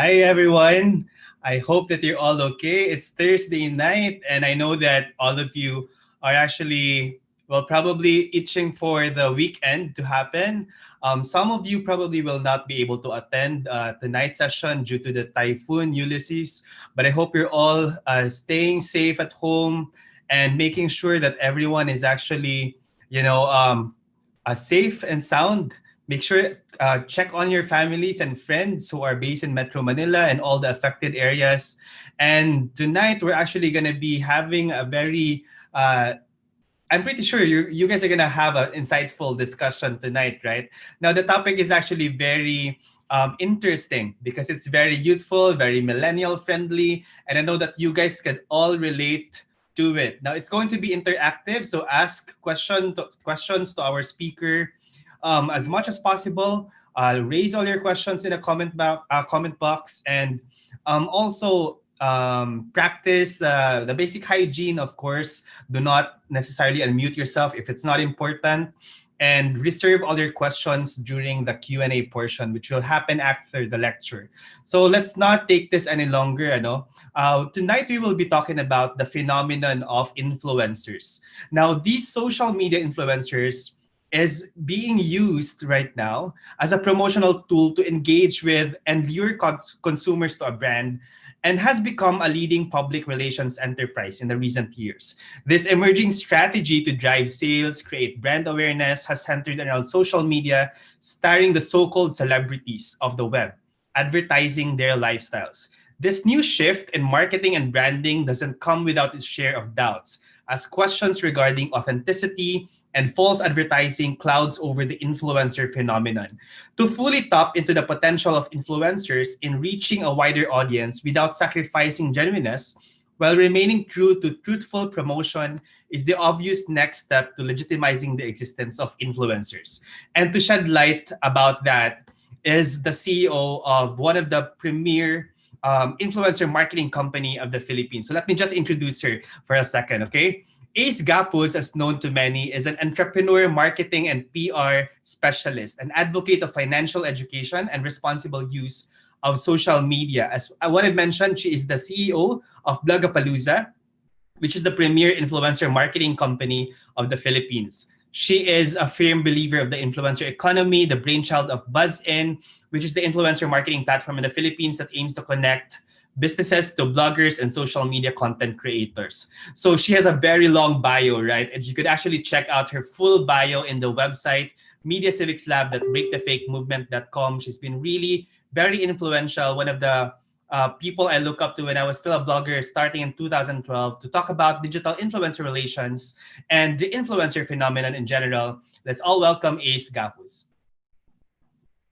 Hi, everyone. I hope that you're all okay. It's Thursday night, and I know that all of you are actually, well, probably itching for the weekend to happen. Some of you probably will not be able to attend tonight's session due to the typhoon Ulysses, but I hope you're all staying safe at home and making sure that everyone is actually, you know, um, safe and sound. Make sure check on your families and friends who are based in Metro Manila and all the affected areas. And tonight we're actually gonna be having a very I'm pretty sure you guys are gonna have an insightful discussion tonight, right? Now the topic is actually very interesting because it's very youthful, very millennial friendly, and I know that you guys can all relate to it. Now it's going to be interactive, so ask questions to our speaker as much as possible. Raise all your questions in a comment box, and also practice the basic hygiene. Of course, do not necessarily unmute yourself if it's not important, and reserve all your questions during the Q&A portion, which will happen after the lecture. So let's not take this any longer. Tonight we will be talking about the phenomenon of influencers. Now, these social media influencers is being used right now as a promotional tool to engage with and lure consumers to a brand, and has become a leading public relations enterprise in the recent years. This emerging strategy to drive sales, create brand awareness, has centered around social media, starring the so-called celebrities of the web, advertising their lifestyles. This new shift in marketing and branding doesn't come without its share of doubts, as questions regarding authenticity and false advertising clouds over the influencer phenomenon. To fully tap into the potential of influencers in reaching a wider audience without sacrificing genuineness, while remaining true to truthful promotion, is the obvious next step to legitimizing the existence of influencers. And to shed light about that is the CEO of one of the premier influencer marketing company of the Philippines. So let me just introduce her for a second, okay? Ace Gapuz, as known to many, is an entrepreneur, marketing, and PR specialist, an advocate of financial education and responsible use of social media. As what I mentioned, she is the CEO of Blogapalooza, which is the premier influencer marketing company of the Philippines. She is a firm believer of the influencer economy, the brainchild of BuzzIn, which is the influencer marketing platform in the Philippines that aims to connect businesses to bloggers and social media content creators. So she has a very long bio, right? And you could actually check out her full bio in the website mediacivicslab.breakthefake.movement.com. She's been really very influential, one of the people I look up to when I was still a blogger starting in 2012 to talk about digital influencer relations and the influencer phenomenon in general. Let's all welcome Ace Gapuz.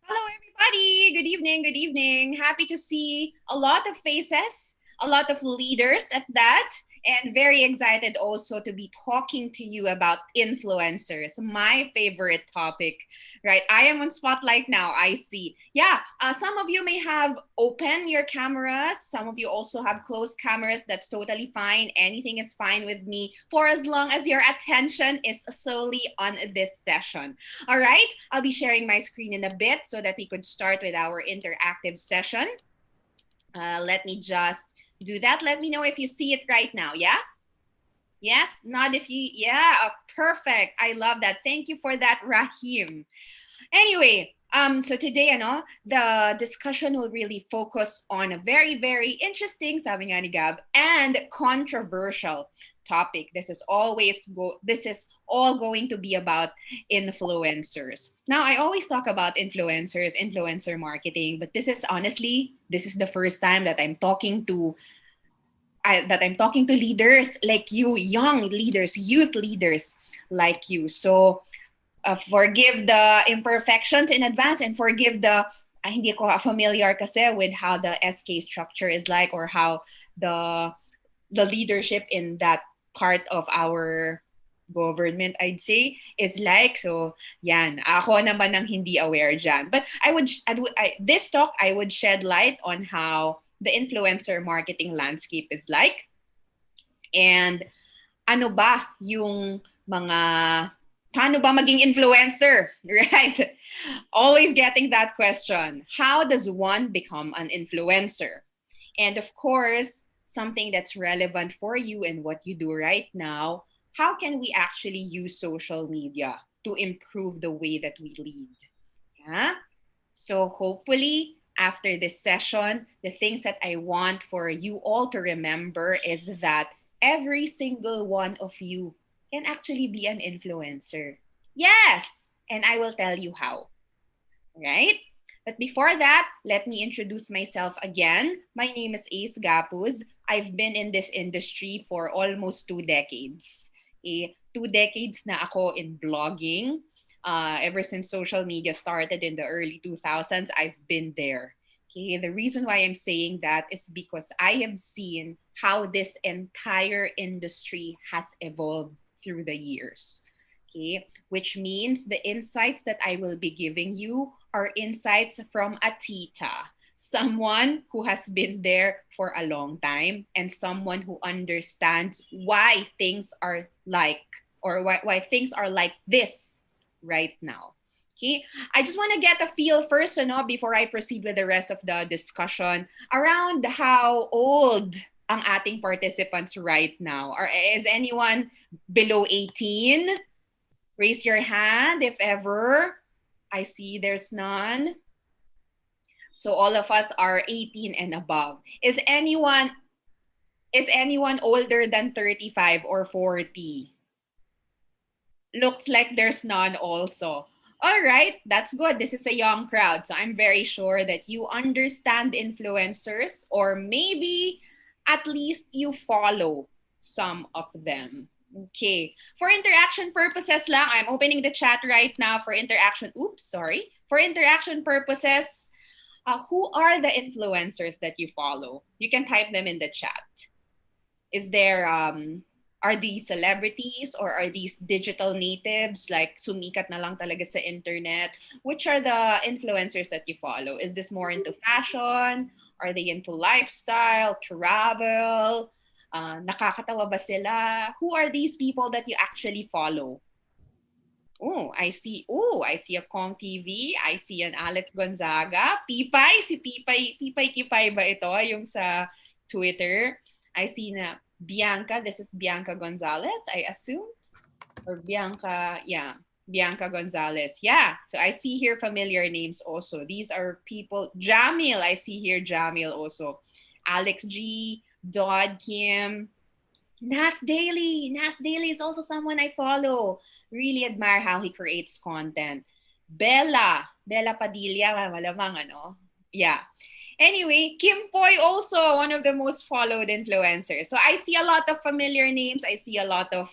Hello, everybody. Good evening. Good evening. Happy to see a lot of faces, a lot of leaders at that, and very excited also to be talking to you about influencers, my favorite topic, right? I am on spotlight now. I see. Yeah, some of you may have open your cameras. Some of you also have closed cameras. That's totally fine. Anything is fine with me for as long as your attention is solely on this session. All right, I'll be sharing my screen in a bit so that we could start with our interactive session. Let me just do that. Let me know if you see it right now. Yeah? Yes? Not if you, yeah, perfect. I love that. Thank you for that, Rahim. Anyway, so today, the discussion will really focus on a very, very interesting, sabi nga ni Gab, and controversial topic. This is all going to be about influencers. Now, I always talk about influencers, influencer marketing, but this is the first time that I'm talking to leaders like you, young leaders, youth leaders like you. So forgive the imperfections in advance, and forgive the hindi ko familiar kasi with how the SK structure is like, or how the leadership in that part of our government, I'd say, is like. So yan, ako naman ang hindi aware dyan. But this talk, I would shed light on how the influencer marketing landscape is like, and ano ba yung mga Paano ba maging influencer? Right? Always getting that question. How does one become an influencer? And of course, something that's relevant for you and what you do right now, how can we actually use social media to improve the way that we lead? Yeah? So hopefully, after this session, the things that I want for you all to remember is that every single one of you can actually be an influencer. Yes! And I will tell you how, right? But before that, let me introduce myself again. My name is Ace Gapuz. I've been in this industry for almost 2 decades. 2 decades na ako in blogging. Ever since social media started in the early 2000s, I've been there. Okay, the reason why I'm saying that is because I have seen how this entire industry has evolved through the years. Okay, which means the insights that I will be giving you are insights from a tita, someone who has been there for a long time and someone who understands why things are like or why things are like this right now. Okay, I just want to get a feel first, before I proceed with the rest of the discussion around how old ang ating participants right now. Or is anyone below 18? Raise your hand if ever. I see there's none. So all of us are 18 and above. Is anyone older than 35 or 40? Looks like there's none also. All right, that's good. This is a young crowd. So I'm very sure that you understand influencers, or maybe at least you follow some of them. Okay. For interaction purposes lang, I'm opening the chat right now for interaction. Oops, sorry. For interaction purposes, who are the influencers that you follow? You can type them in the chat. Is there are these celebrities or are these digital natives like sumikat na lang talaga sa internet? Which are the influencers that you follow? Is this more into fashion? Are they into lifestyle, travel? Nakakatawa ba sila? Who are these people that you actually follow? I see a Kong TV. I see an Alex Gonzaga. Pipay, si Pipay Kipay ba ito? Yung sa Twitter. I see na Bianca. This is Bianca Gonzalez, I assume. Or Bianca, yeah. Bianca Gonzalez. Yeah. So I see here familiar names also. These are people. Jamil. I see here Jamil also. Alex G. Dodd Kim. Nas Daily. Nas Daily is also someone I follow. Really admire how he creates content. Bella. Bella Padilla. Malamang ano. Yeah. Anyway, Kim Poi also one of the most followed influencers. So I see a lot of familiar names. I see a lot of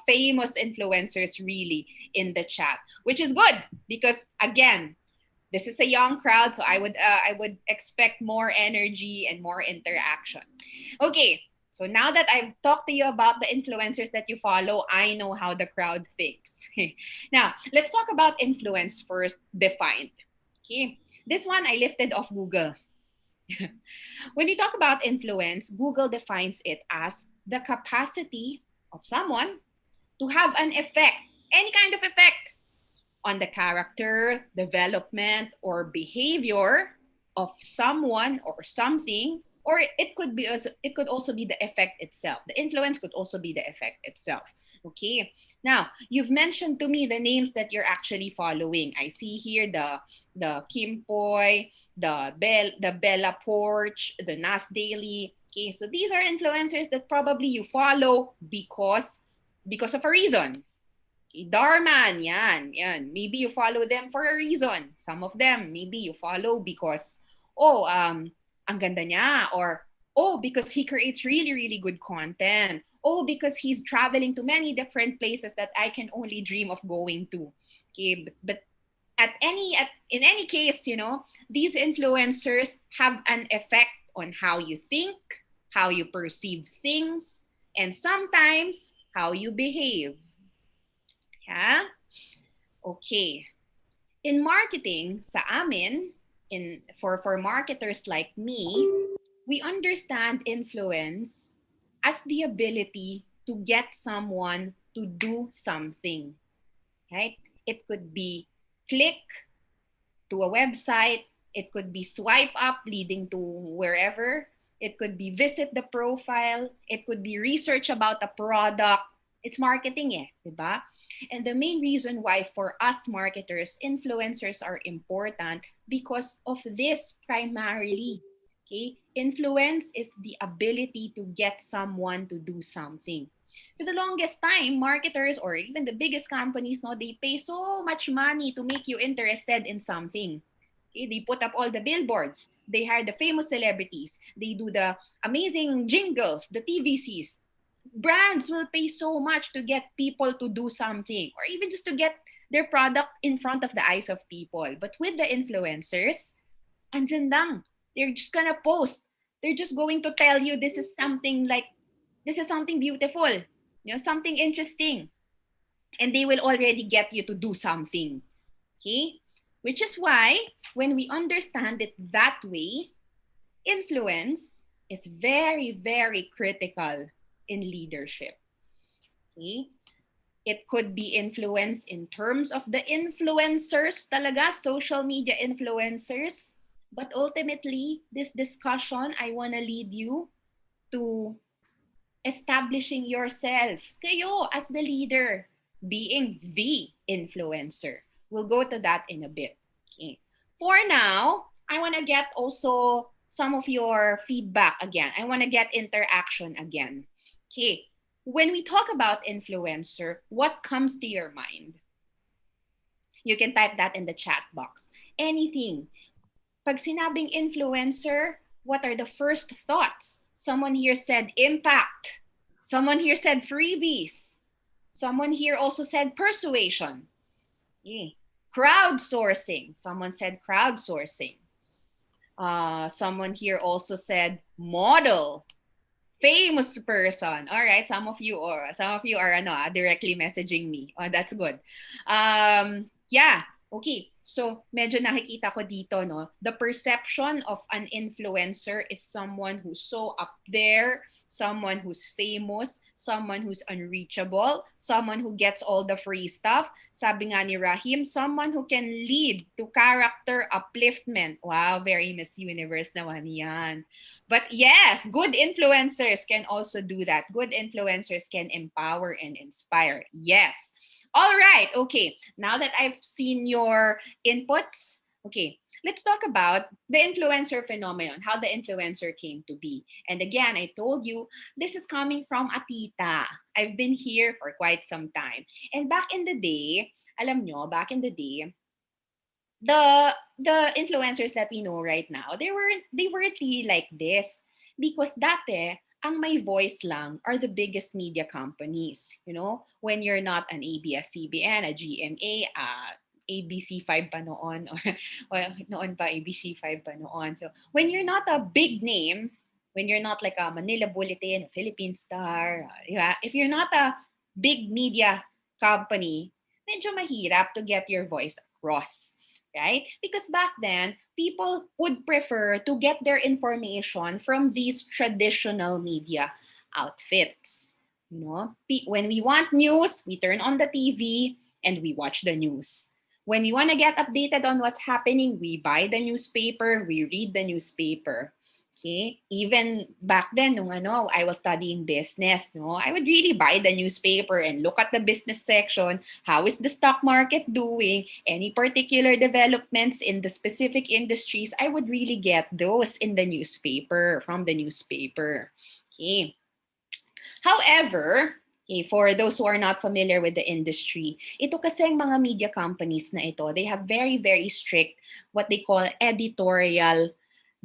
famous influencers really in the chat, which is good because again, this is a young crowd, so I would expect more energy and more interaction. Okay, so now that I've talked to you about the influencers that you follow, I know how the crowd thinks. Now, let's talk about influence first defined. Okay, this one I lifted off Google. When you talk about influence, Google defines it as the capacity of someone to have an effect, any kind of effect, on the character, development, or behavior of someone or something, or it could also be the effect itself. The influence could also be the effect itself. Okay. Now, you've mentioned to me the names that you're actually following. I see here the Kim Poi, the Bella Porch, the Nas Daily. Okay, so these are influencers that probably you follow because of a reason. Darman, yan. Maybe you follow them for a reason. Some of them, maybe you follow because, ang ganda niya. Or, because he creates really, really good content. Because he's traveling to many different places that I can only dream of going to. Okay, but in any case, these influencers have an effect on how you think, how you perceive things, and sometimes how you behave. Yeah? Okay. In marketing, sa amin, for marketers like me, we understand influence as the ability to get someone to do something. right? It could be click to a website. It could be swipe up leading to wherever. It could be visit the profile. It could be research about a product. It's marketing eh, diba? And the main reason why for us marketers, influencers are important because of this primarily. Okay? Influence is the ability to get someone to do something. For the longest time, marketers or even the biggest companies, no, they pay so much money to make you interested in something. Okay, they put up all the billboards. They hire the famous celebrities. They do the amazing jingles, the TVCs. Brands will pay so much to get people to do something or even just to get their product in front of the eyes of people. But with the influencers, andyan lang. They're just gonna post. They're just going to tell you this is something beautiful, something interesting. And they will already get you to do something. Okay? Which is why when we understand it that way, influence is very, very critical in leadership. Okay? It could be influence in terms of the influencers talaga, social media influencers. But ultimately, this discussion, I want to lead you to establishing yourself. Kayo as the leader, being the influencer. We'll go to that in a bit. Okay. For now, I want to get also some of your feedback again. I want to get interaction again. Okay. When we talk about influencer, what comes to your mind? You can type that in the chat box. Anything. Pag sinabing influencer, what are the first thoughts? Someone here said impact. Someone here said freebies. Someone here also said persuasion. Yeah. Crowdsourcing. Someone said crowdsourcing. Someone here also said model. Famous person. All right, some of you are directly messaging me. Oh, that's good. Yeah. Okay. So, medyo nakikita ko dito, no? The perception of an influencer is someone who's so up there, someone who's famous, someone who's unreachable, someone who gets all the free stuff. Sabi nga ni Rahim, someone who can lead to character upliftment. Wow, very Miss Universe naman yan. But yes, good influencers can also do that. Good influencers can empower and inspire. Yes. All right. Okay. Now that I've seen your inputs, okay, let's talk about the influencer phenomenon, how the influencer came to be. And again, I told you, this is coming from a tita. I've been here for quite some time. And back in the day, alam nyo, back in the day, the influencers that we know right now, they weren't really like this because dati ang may voice lang are the biggest media companies, when you're not an ABS-CBN, a GMA, ABC5 pa noon or noon pa ABC5 pa noon. So when you're not a big name, when you're not like a Manila Bulletin, a Philippine Star, if you're not a big media company, medyo mahirap to get your voice across, right? Because back then, people would prefer to get their information from these traditional media outfits. When we want news, we turn on the TV and we watch the news. When we want to get updated on what's happening, we buy the newspaper, we read the newspaper. Okay? Even back then, nung I was studying business, I would really buy the newspaper and look at the business section. How is the stock market doing? Any particular developments in the specific industries? I would really get those in the newspaper, from the newspaper. Okay. However, for those who are not familiar with the industry, ito kasing mga media companies na ito, they have very, very strict what they call editorial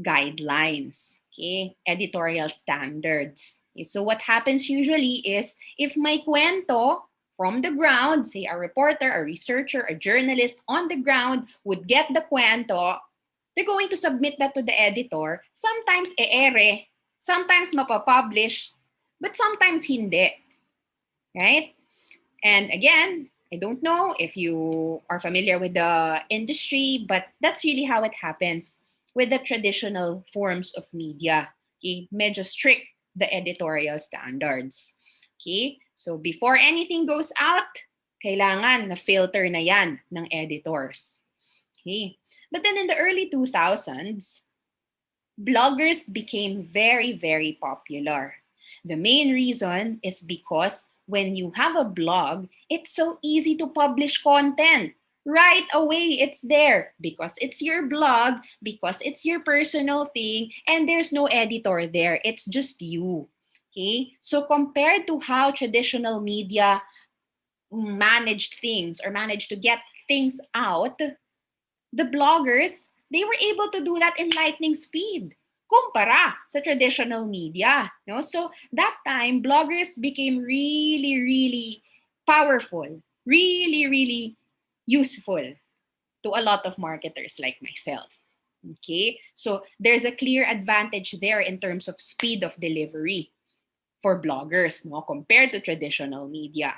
guidelines, okay? Editorial standards. Okay, so what happens usually is if may kwento from the ground, say a reporter, a researcher, a journalist on the ground would get the kwento, they're going to submit that to the editor. Sometimes e-ere, sometimes mapapublish, but sometimes hindi, right? And again, I don't know if you are familiar with the industry, but that's really how it happens with the traditional forms of media. Okay, medyo strict the editorial standards. Okay, so before anything goes out, Kailangan na filter na yan ng editors. Okay. But then in the early 2000s, bloggers became very, very popular. The main reason is because when you have a blog, it's so easy to publish content. Right away, it's there because it's your blog, because it's your personal thing, and there's no editor there. It's just you. Okay? So compared to how traditional media managed things or managed to get things out, the bloggers, they were able to do that in lightning speed kumpara sa traditional media. No? So that time, bloggers became really, really powerful, really, really useful to a lot of marketers like myself. Okay, so there's a clear advantage there in terms of speed of delivery for bloggers, no, compared to traditional media.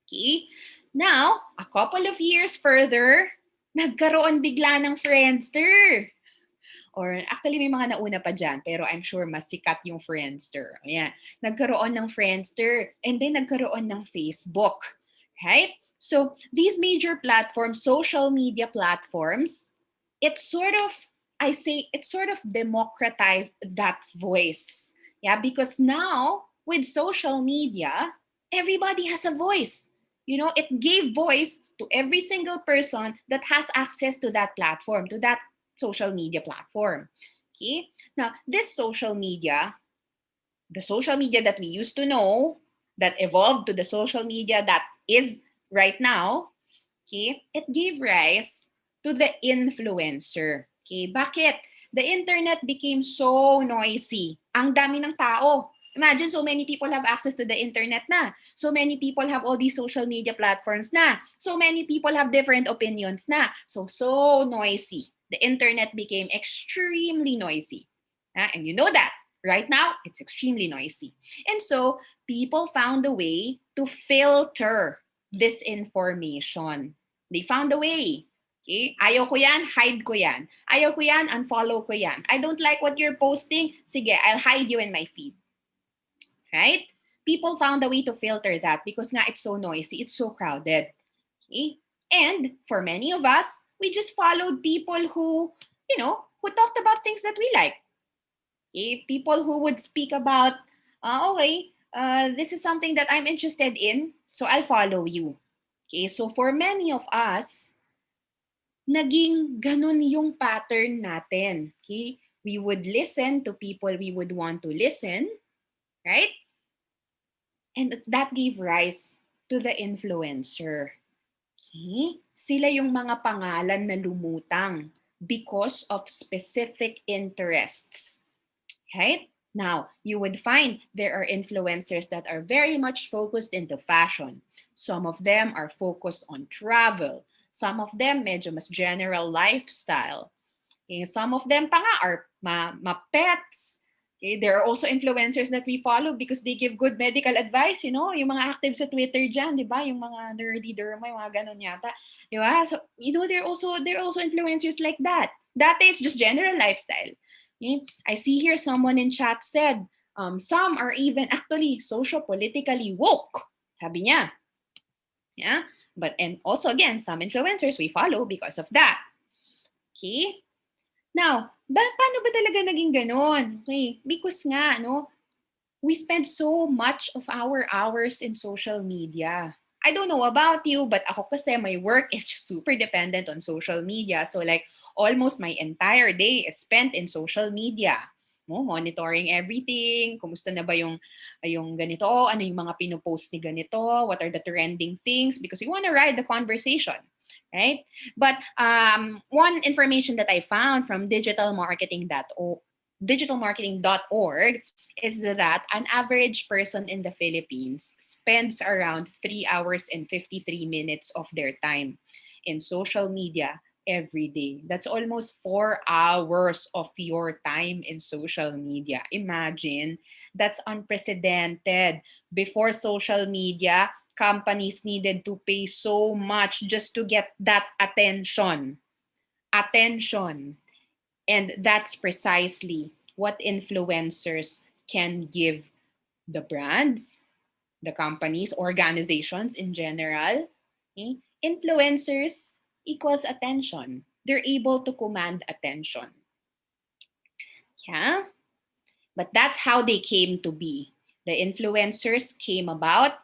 Okay, now a couple of years further, nagkaroon bigla ng Friendster. Or actually may mga nauna pa dyan, pero I'm sure mas sikat yung Friendster. Ayan. Nagkaroon ng Friendster and then nagkaroon ng Facebook. Right? So these major platforms, social media platforms, it sort of, I say, it sort of democratized that voice. Yeah, because now with social media, everybody has a voice. You know, it gave voice to every single person that has access to that platform, to that social media platform. Okay. Now, this social media, the social media that we used to know, that evolved to the social media that is right now, okay, it gave rise to the influencer. Okay, bakit? The internet became so noisy. Ang dami ng tao. Imagine, so many people have access to the internet na. So many people have all these social media platforms na. So many people have different opinions na. So noisy. The internet became extremely noisy. And you know that. Right now, it's extremely noisy. And so, people found a way to filter this information. They found a way. Okay? Ayaw ko yan, hide ko yan. Ayaw ko yan, unfollow ko yan. I don't like what you're posting, sige, I'll hide you in my feed. Right? People found a way to filter that because nga it's so noisy, it's so crowded. Okay? And for many of us, we just followed people who, who talked about things that we like. Okay? People who would speak about, this is something that I'm interested in, so I'll follow you. Okay? So for many of us, naging ganun yung pattern natin. Okay? We would listen to people we would want to listen, right? And that gave rise to the influencer. Okay? Sila yung mga pangalan na lumutang because of specific interests. Right? Now, you would find there are influencers that are very much focused into fashion. Some of them are focused on travel. Some of them medyo mas general lifestyle. Okay, some of them pa nga are pets. Okay, there are also influencers that we follow because they give good medical advice, yung mga active sa Twitter dyan, di ba? Yung mga nerdy derma, yung mga ganun yata. Di ba? So, there are also influencers like that. Dati, it's just general lifestyle. Okay? I see here someone in chat said, some are even actually socio-politically woke. Sabi niya. Yeah? And also, again, some influencers we follow because of that. Okay? Now, paano ba talaga naging ganon? Okay, because nga, we spend so much of our hours in social media. I don't know about you, but ako kasi my work is super dependent on social media. So like, almost my entire day is spent in social media. Monitoring everything, kumusta na ba yung ganito, ano yung mga pinopost ni ganito, what are the trending things, because we want to ride the conversation. Right? But one information that I found from digitalmarketing.org is that an average person in the Philippines spends around 3 hours and 53 minutes of their time in social media every day. That's almost 4 hours of your time in social media. Imagine, that's unprecedented. Before social media, companies needed to pay so much just to get that attention. And that's precisely what influencers can give the brands, the companies, organizations in general, okay, influencers equals attention. They're able to command attention. Yeah? But that's how they came to be. The influencers came about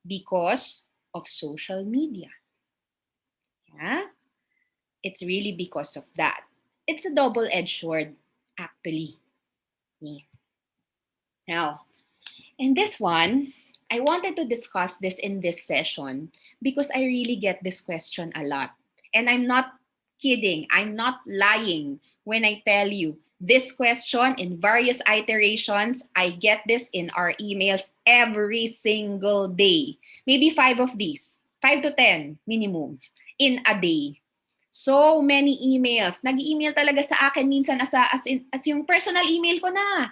because of social media. Yeah? It's really because of that. It's a double-edged sword, actually. Yeah. Now, in this one, I wanted to discuss this in this session because I really get this question a lot. And I'm not kidding, I'm not lying when I tell you this question in various iterations. I get this in our emails every single day. Maybe 5 of these, 5 to 10 minimum in a day. So many emails. Nag-email talaga sa akin minsan as yung personal email ko na.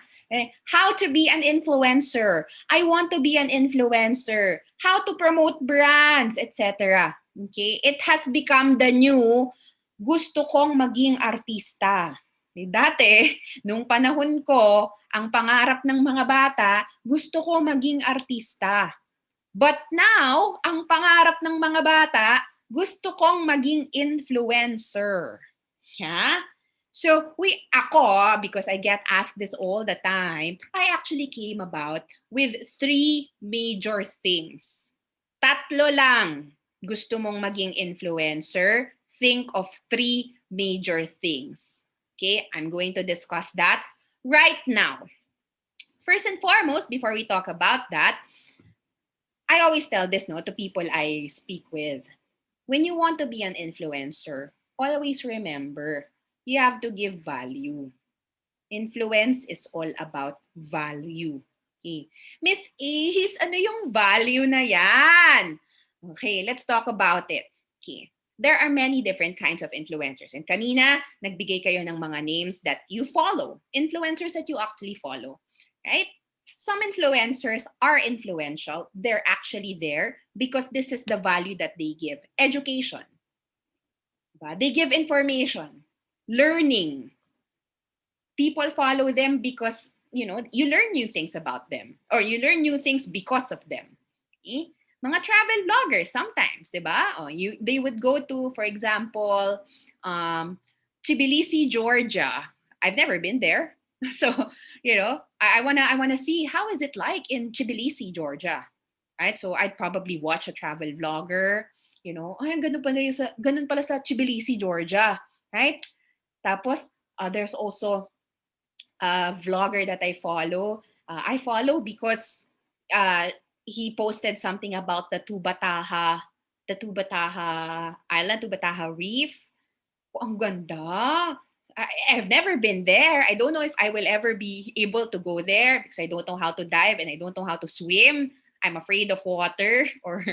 How to be an influencer. I want to be an influencer. How to promote brands, etc. Okay? It has become the new gusto kong maging artista. Dati, nung panahon ko, ang pangarap ng mga bata, gusto ko maging artista. But now, ang pangarap ng mga bata, gusto kong maging influencer. Yeah? So, because I get asked this all the time, I actually came about with 3 major things. Tatlo lang. Gusto mong maging influencer, think of 3 major things. Okay, I'm going to discuss that right now. First and foremost, before we talk about that, I always tell this to people I speak with. When you want to be an influencer, always remember, you have to give value. Influence is all about value. Okay. Miss Ahis, ano yung value na yan? Okay, let's talk about it. Okay. There are many different kinds of influencers. And kanina, nagbigay kayo ng mga names that you follow. Influencers that you actually follow. Right? Some influencers are influential. They're actually there because this is the value that they give. Education. They give information. Learning. People follow them because, you learn new things about them. Or you learn new things because of them. Okay? Mga travel vloggers sometimes, diba? They would go to, for example, Tbilisi, Georgia. I've never been there. So, I wanna see how is it like in Tbilisi, Georgia. Right? So I'd probably watch a travel vlogger, ay, ganun pala sa Tbilisi, Georgia. Right? Tapos, there's also a vlogger that I follow. I follow because he posted something about the Tubataha Island, Tubataha Reef. Oh, ang ganda. I've never been there. I don't know if I will ever be able to go there because I don't know how to dive and I don't know how to swim. I'm afraid of water or,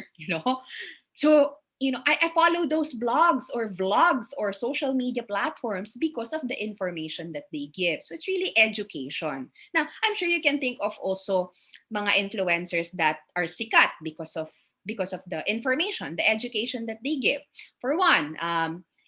So, I follow those blogs or vlogs or social media platforms because of the information that they give. So it's really education. Now, I'm sure you can think of also mga influencers that are sikat because of the information, the education that they give. For one,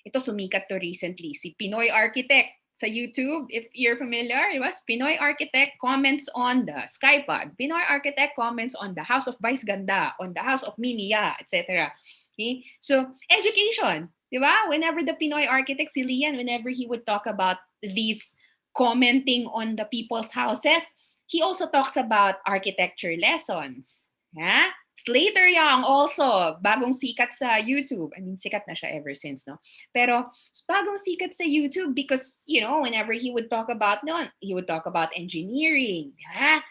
ito sumikat to recently, si Pinoy Architect sa YouTube. If you're familiar, it was Pinoy Architect comments on the Skypod. Pinoy Architect comments on the House of Vice Ganda, on the House of Mimiya, etc. Okay? So, education. Diba? Whenever the Pinoy Architect, si Lian, whenever he would talk about these commenting on the people's houses, he also talks about architecture lessons. Yeah? Slater Young also, bagong sikat sa YouTube. I mean, sikat na siya ever since, no? Pero, bagong sikat sa YouTube because, whenever he would talk about, he would talk about engineering. Yeah?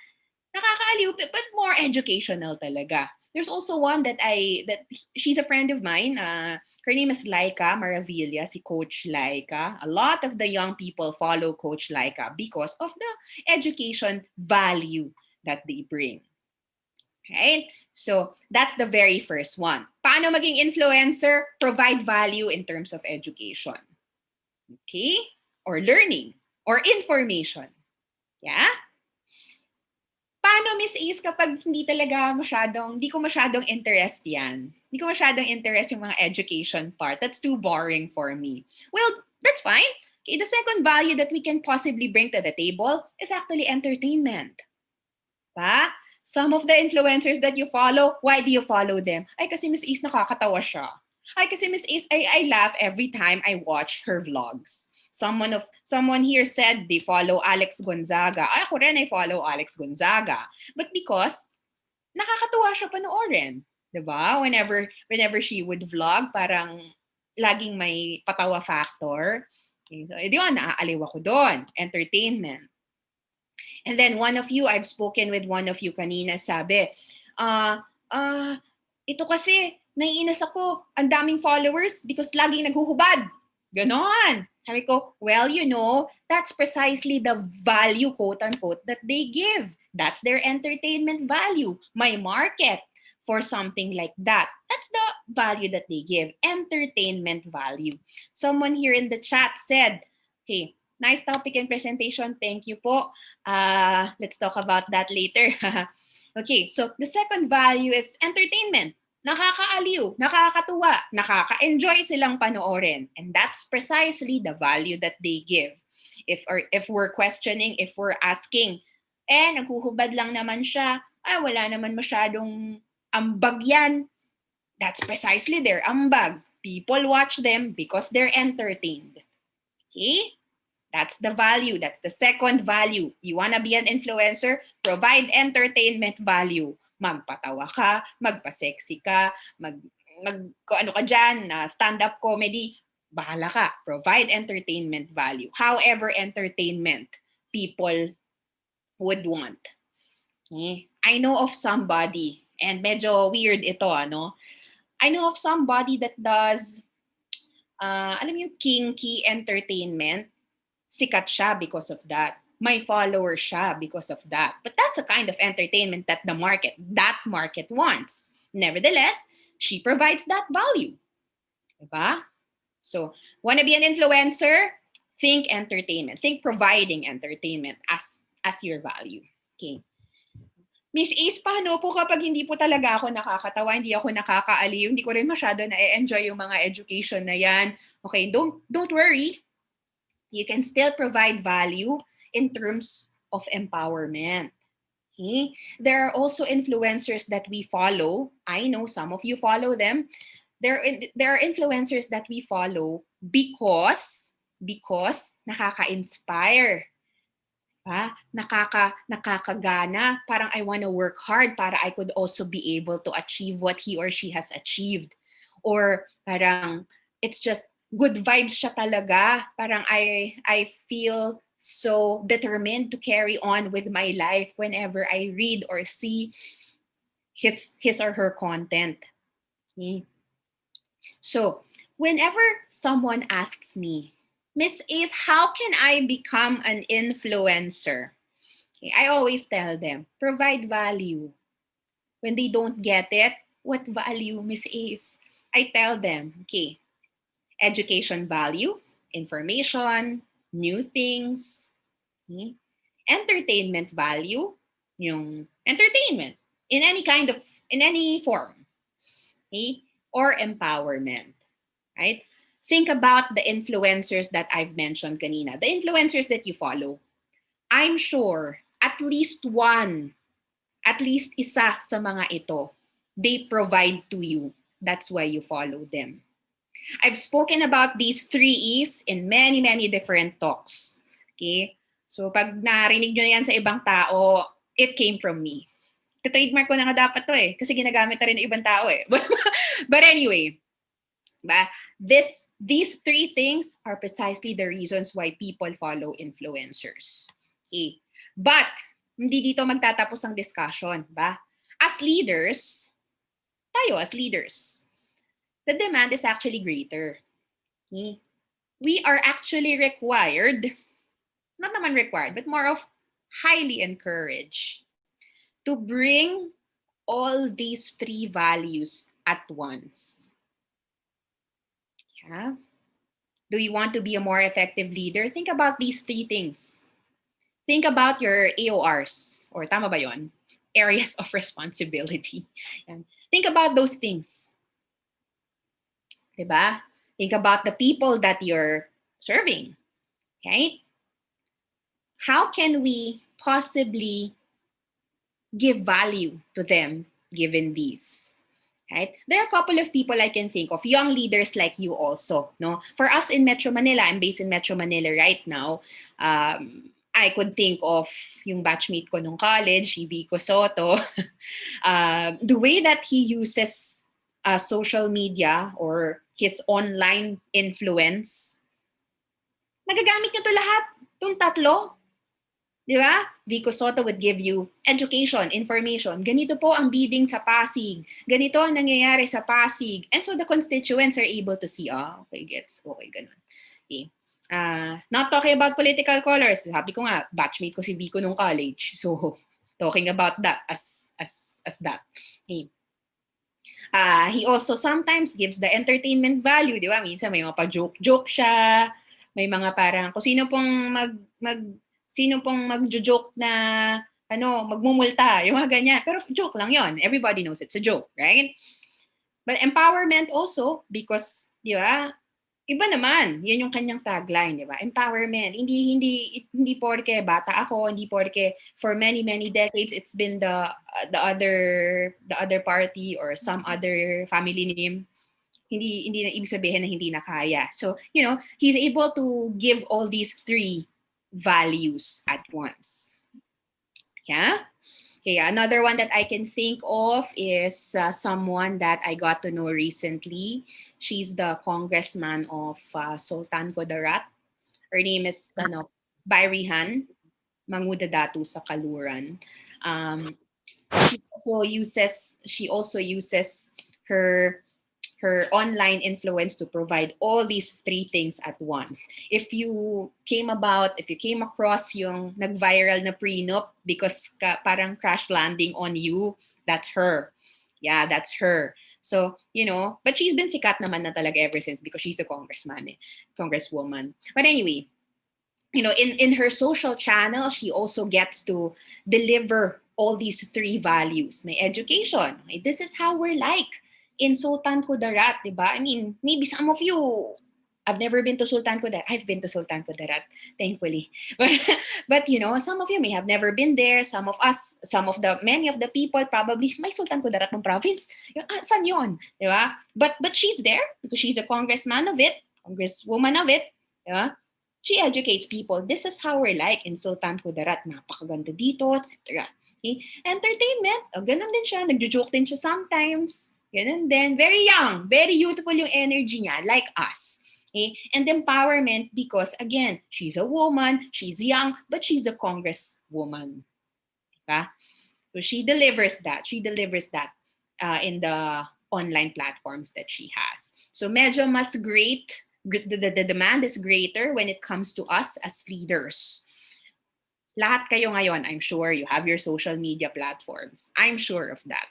Nakakaaliw, but more educational talaga. There's also one that she's a friend of mine. Her name is Laika Maravilla, si Coach Laika. A lot of the young people follow Coach Laika because of the education value that they bring. Right? So, that's the very first one. Paano maging influencer? Provide value in terms of education. Okay? Or learning. Or information. Yeah? Paano, Miss Ace, kapag hindi ko masyadong interest yan? Hindi ko masyadong interest yung mga education part. That's too boring for me. Well, that's fine. Okay, the second value that we can possibly bring to the table is actually entertainment. Pa? some of the influencers that you follow, why do you follow them? Ay, kasi Miss Ace nakakatawa siya. Ay, kasi Miss Ace, I laugh every time I watch her vlogs. Someone here said they follow Alex Gonzaga. Ay, ako rin, I follow Alex Gonzaga. But because nakakatuwa siya panoorin. 'Di ba? Whenever she would vlog, parang laging may patawa factor. Okay, so, di yun, naaaliw ako doon. Entertainment. And then one of you, I've spoken with one of you kanina, sabi, ah, ito kasi, naiinis ako, ang daming followers because laging naghuhubad. Ganon. Sabi ko, well, that's precisely the value, quote unquote, that they give. That's their entertainment value. My market for something like that. That's the value that they give. Entertainment value. Someone here in the chat said, hey, nice topic and presentation. Thank you po. Let's talk about that later. Okay, so the second value is entertainment. Nakakaaliw, nakakatuwa, nakaka-enjoy silang panoorin. And that's precisely the value that they give. If we're questioning, if we're asking, naghuhubad lang naman siya, wala naman masyadong ambag yan. That's precisely their ambag. People watch them because they're entertained. Okay? That's the value. That's the second value. You wanna be an influencer? Provide entertainment value. Magpatawa ka, magpa-sexy ka, kung ano ka dyan, stand-up comedy, bahala ka. Provide entertainment value. However entertainment people would want. Okay? I know of somebody, and medyo weird ito, ano? I know of somebody that does, alam mo yung kinky entertainment. Sikat siya because of that. May followers siya because of that. But that's a kind of entertainment that that market wants. Nevertheless, she provides that value. Diba? So, wanna be an influencer? Think entertainment. Think providing entertainment as your value. Okay. Miss Ace, paano po kapag hindi po talaga ako nakakatawa, hindi ako nakakaaliw, hindi ko rin masyado na-enjoy yung mga education na yan? Okay, don't worry. You can still provide value in terms of empowerment. Okay? There are also influencers that we follow. I know some of you follow them. There are influencers that we follow because nakaka-inspire. Nakakagana. Parang I want to work hard para I could also be able to achieve what he or she has achieved. Or parang it's just good vibes siya talaga. Parang I feel so determined to carry on with my life whenever I read or see his or her content. Okay? So, whenever someone asks me, Miss Ace, how can I become an influencer? Okay, I always tell them, provide value. When they don't get it, what value, Miss Ace? I tell them, okay, education value, information, new things, okay? Entertainment value, yung entertainment in any form, okay? Or empowerment, right? Think about the influencers that I've mentioned kanina, the influencers that you follow. I'm sure at least isa sa mga ito, they provide to you. That's why you follow them. I've spoken about these 3 E's in many, many different talks. Okay? So, pag narinig nyo yan sa ibang tao, it came from me. Trademark ko na nga dapat to eh. Kasi ginagamit na rin ng ibang tao eh. But anyway, these 3 things are precisely the reasons why people follow influencers. Okay? But, hindi dito magtatapos ang discussion. Ba? As leaders, the demand is actually greater. Okay? We are actually required, not naman required, but more of highly encouraged to bring all these 3 values at once. Yeah? Do you want to be a more effective leader? Think about these 3 things. Think about your AORs, or tama ba yon? Areas of responsibility. And think about those things. Diba? Think about the people that you're serving. Okay? How can we possibly give value to them given these? Right? There are a couple of people I can think of, young leaders like you also. No, for us in Metro Manila, I'm based in Metro Manila right now. I could think of yung batchmate ko nung college, si Vico Soto. The way that he uses social media or his online influence, nagagamit niya to lahat. Itong tatlo. Di ba? Vico Soto would give you education, information. Ganito po ang bidding sa Pasig. Ganito ang nangyayari sa Pasig. And so the constituents are able to see, okay, gets, okay, ganun. Okay. Not talking about political colors. Sabi ko nga, batchmate ko si Vico nung college. So, talking about that as that. Okay. He also sometimes gives the entertainment value, di ba? Minsan may mga pa-joke-joke siya, may mga parang kung sino pong sino pong magjo-joke na magmumulta, yung mga ganyan. Pero joke lang yon. Everybody knows it's a joke, right? But empowerment also because, di ba? Iba naman, yan yung kanyang tagline, di ba? Empowerment. Hindi porke bata ako, hindi porke for many decades it's been the other party or some other family name. Hindi na ibig sabihin na hindi na kaya. So, he's able to give all these three values at once. Yeah? Okay, another one that I can think of is someone that I got to know recently. She's the congressman of Sultan Kudarat. Her name is Bayrihan Mangudadatu sa Kaluran. She also uses her online influence to provide all these three things at once. If you came across yung nag-viral na prenup because parang crash landing on you, that's her. Yeah, that's her. So, but she's been sikat naman na talaga ever since because she's a congresswoman. But anyway, in her social channel, she also gets to deliver all these three values. May education. This is how we're like in Sultan Kudarat, diba? I mean, maybe some of you, I've never been to Sultan Kudarat. I've been to Sultan Kudarat, thankfully. But some of you may have never been there. Many of the people probably, may Sultan Kudarat ng province. Saan yun? Diba? But she's there because she's a congresswoman of it. Diba? She educates people. This is how we're like in Sultan Kudarat. Napakaganda dito, etc. Okay? Entertainment, ganun din siya. Nagjo-joke din siya sometimes. Ganun din. Very young. Very youthful yung energy niya, like us. Okay? And empowerment because, again, she's a woman, she's young, but she's a congresswoman. Diba? So she delivers that. In the online platforms that she has. So medyo mas great. The demand is greater when it comes to us as leaders. Lahat kayo ngayon, I'm sure you have your social media platforms. I'm sure of that.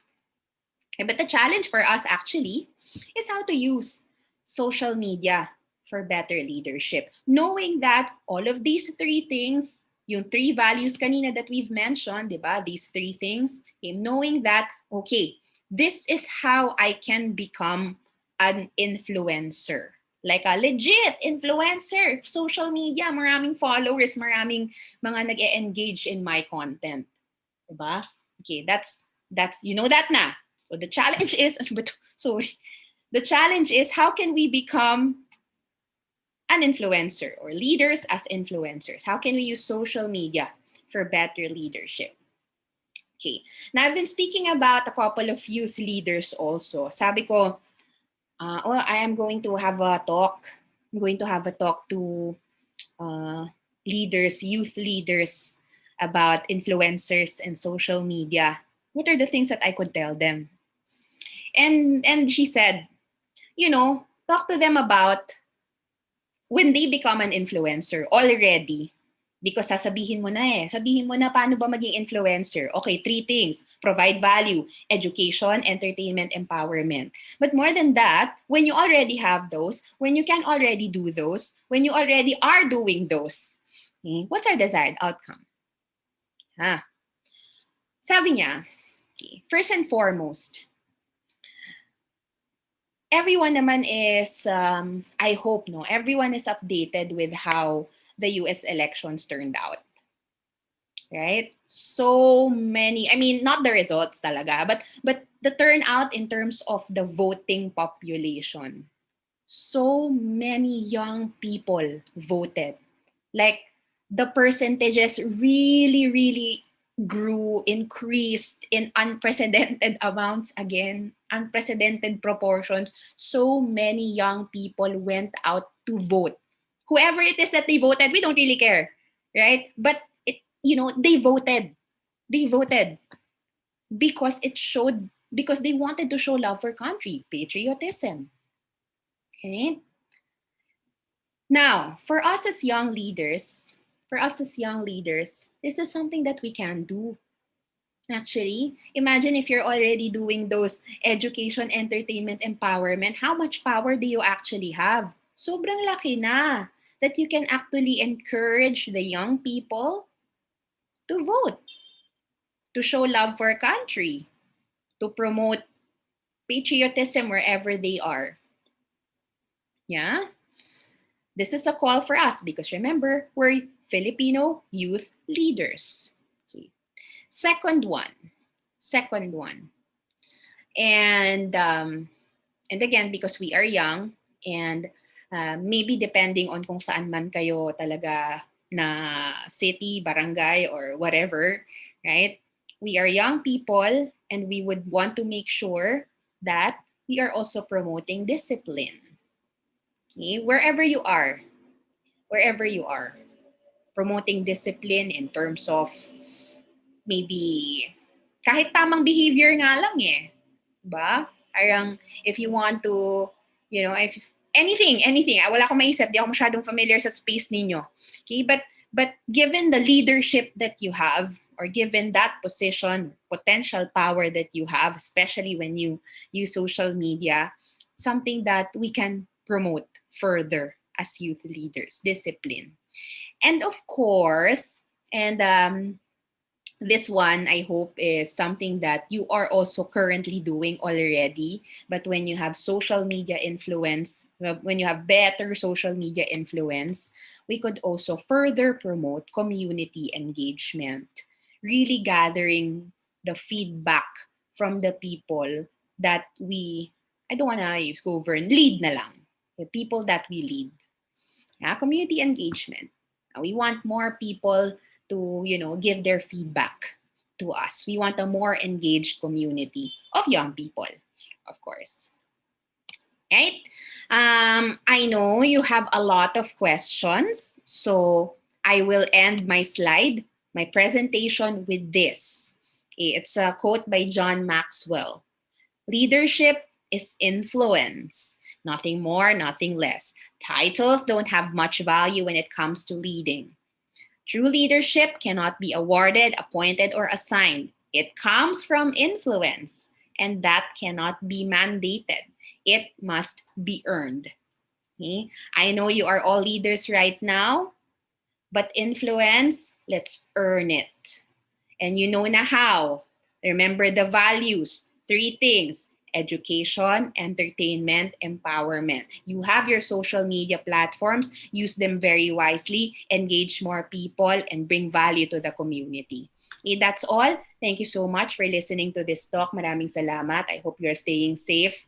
But the challenge for us actually is how to use social media for better leadership. Knowing that all of these three things, yung three values kanina that we've mentioned, diba? These three things, knowing that, okay, this is how I can become an influencer. Like a legit influencer, social media, maraming followers, maraming mga nag-e-engage in my content. Diba? Okay, that's that na. So the challenge is, how can we become an influencer or leaders as influencers? How can we use social media for better leadership? Okay. Now, I've been speaking about a couple of youth leaders also. Sabi ko, I am going to have a talk. I'm going to have a talk to youth leaders about influencers and social media. What are the things that I could tell them? And she said, talk to them about when they become an influencer already. Because sabihin mo na paano ba maging influencer. Okay, three things. Provide value, education, entertainment, empowerment. But more than that, when you already have those, when you can already do those, when you already are doing those, what's our desired outcome? Sabi niya, first and foremost, everyone naman is, I hope, everyone is updated with how the US elections turned out. Right? So many, I mean, not the results talaga, but the turnout in terms of the voting population. So many young people voted. Like the percentages really, really grew, increased in unprecedented amounts again, unprecedented proportions. So many young people went out to vote. Whoever it is that they voted, we don't really care, right? But they voted. They voted because it showed, because they wanted to show love for country, patriotism. Okay? Now, for us as young leaders, this is something that we can do. Actually, imagine if you're already doing those education, entertainment, empowerment, how much power do you actually have? Sobrang laki na that you can actually encourage the young people to vote, to show love for country, to promote patriotism wherever they are. Yeah? This is a call for us because remember, we're Filipino youth leaders. Okay. Second one. Second one. And and again, because we are young and maybe depending on kung saan man kayo talaga na city, barangay, or whatever, right? We are young people and we would want to make sure that we are also promoting discipline. Okay? Wherever you are, promoting discipline in terms of maybe kahit tamang behavior nga lang eh. Ba? Parang if you want to, if anything, wala akong maisip, di ako masyadong familiar sa space ninyo. Okay? But given the leadership that you have, or given that position, potential power that you have, especially when you use social media, something that we can promote further as youth leaders, discipline. And of course, and this one I hope is something that you are also currently doing already. But when you have social media influence, when you have better social media influence, we could also further promote community engagement, really gathering the feedback from the people that we, I don't want to use govern, lead na lang, the people that we lead. Yeah, community engagement. We want more people to, give their feedback to us. We want a more engaged community of young people, of course. Right? I know you have a lot of questions, so I will end my presentation with this. Okay, it's a quote by John Maxwell. Leadership is influence, nothing more, nothing less. Titles don't have much value when it comes to leading. True leadership cannot be awarded, appointed, or assigned. It comes from influence, and that cannot be mandated. It must be earned. Okay? I know you are all leaders right now, but influence, let's earn it. And you know na how. Remember the values. Three things: education, entertainment, empowerment. You have your social media platforms. Use them very wisely. Engage more people and bring value to the community. Okay, that's all. Thank you so much for listening to this talk. Maraming salamat. I hope you're staying safe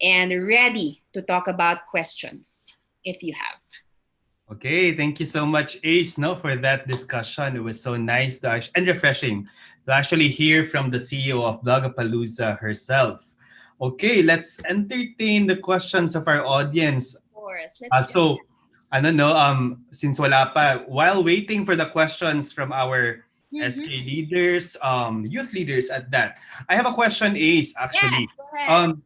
and ready to talk about questions if you have. Okay, thank you so much, Ace, no, for that discussion. It was so nice and refreshing to actually hear from the CEO of Blogapalooza herself. Okay, let's entertain the questions of our audience. Of course, let's jump. So, I don't know, since wala pa, while waiting for the questions from our Mm-hmm. SK leaders, youth leaders at that, I have a question, Ace, Yes, actually. go ahead. Um,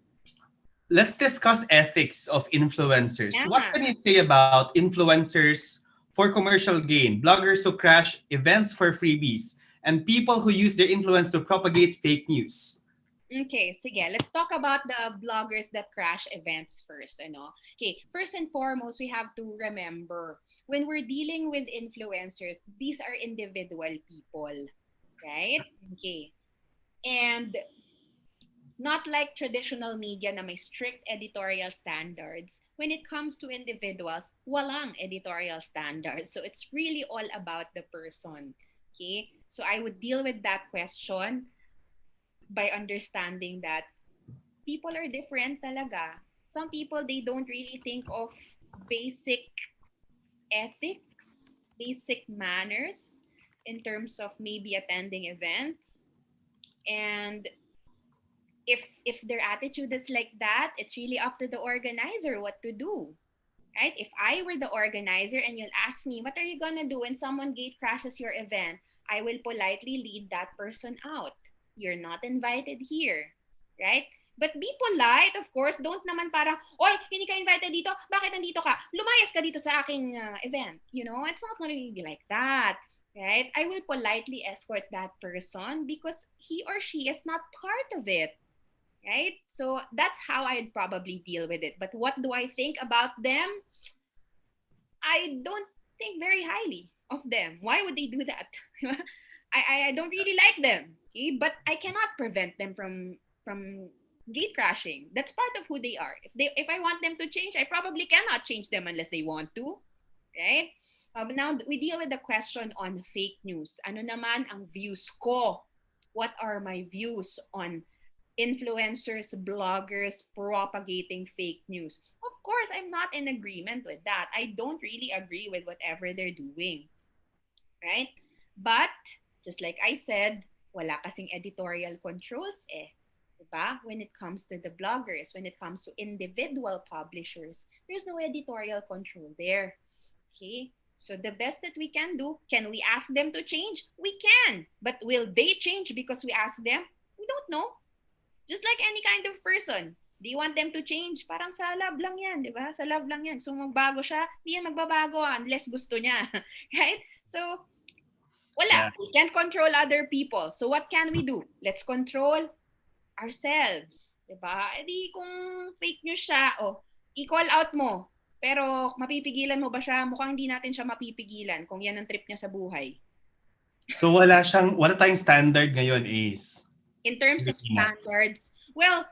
let's discuss ethics of influencers. What Yeah. can you say about influencers for commercial gain, bloggers who crash events for freebies, and people who use their influence to propagate fake news? Okay, sige. Let's talk about the bloggers that crash events first, Okay, first and foremost, we have to remember when we're dealing with influencers, these are individual people, right? Okay. And not like traditional media na may strict editorial standards. When it comes to individuals, walang editorial standards. So it's really all about the person. Okay? So I would deal with that question by understanding that people are different talaga. Some people, they don't really think of basic ethics, basic manners in terms of maybe attending events. And if their attitude is like that, it's really up to the organizer what to do. Right? If I were the organizer and you'll ask me, what are you gonna do when someone gate crashes your event? I will politely lead that person out. You're not invited here. Right? But be polite, of course. Don't naman parang, oy, hindi ka invited dito. Bakit nandito ka? Lumayas ka dito sa aking event. You know, it's not gonna be like that. Right? I will politely escort that person because he or she is not part of it. Right? So that's how I'd probably deal with it. But what do I think about them? I don't think very highly of them. Why would they do that? I don't really like them. Okay? But I cannot prevent them from gate crashing. That's part of who they are. If I want them to change, I probably cannot change them unless they want to. Right? Now we deal with the question on fake news. Ano naman ang views ko? What are my views on influencers, bloggers propagating fake news? Of course, I'm not in agreement with that. I don't really agree with whatever they're doing, right? But just like I said, wala kasing editorial controls eh. Diba? When it comes to the bloggers, when it comes to individual publishers, there's no editorial control there. Okay? So the best that we can do, can we ask them to change? We can. But will they change because we ask them? We don't know. Just like any kind of person. Do you want them to change? Parang sa love lang yan, di ba? Sa love lang yan. So magbago siya, di yan magbabago unless gusto niya. Right? So, wala. Yeah. We can't control other people. So what can we do? Let's control ourselves. Di ba? E di kung fake news siya, i-call out mo. Pero mapipigilan mo ba siya? Mukhang hindi natin siya mapipigilan kung yan ang trip niya sa buhay. So wala tayong standard ngayon, Ace. In terms of Pilipinas. standards, well,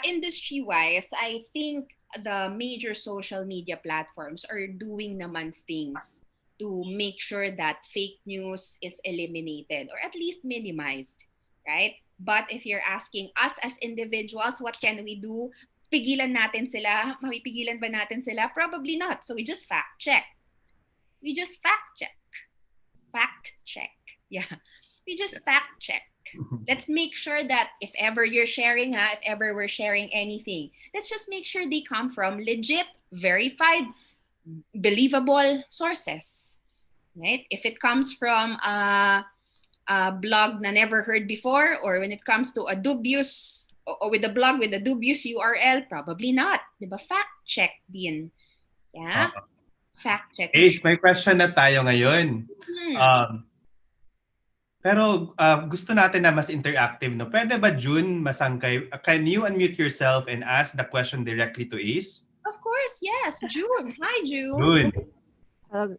industry wise, I think the major social media platforms are doing naman things to make sure that fake news is eliminated or at least minimized, right? But if you're asking us as individuals, what can we do? Pigilan natin sila? Mapipigilan ba natin sila? Probably not. So we just fact check. We just fact check. Fact check. Yeah. We just fact check. Let's make sure that if ever you're sharing, if ever we're sharing anything, let's just make sure they come from legit, verified, believable sources. Right? If it comes from a blog na never heard before, or when it comes to a dubious, or with a blog with a dubious URL, probably not. Diba? Fact check din. Yeah? Fact check. Ace, may question na tayo ngayon. Pero gusto natin na mas interactive, no? Pwede ba, June, masangkay? Can you unmute yourself and ask the question directly to Ace? Of course, yes. June. Hi, June. June.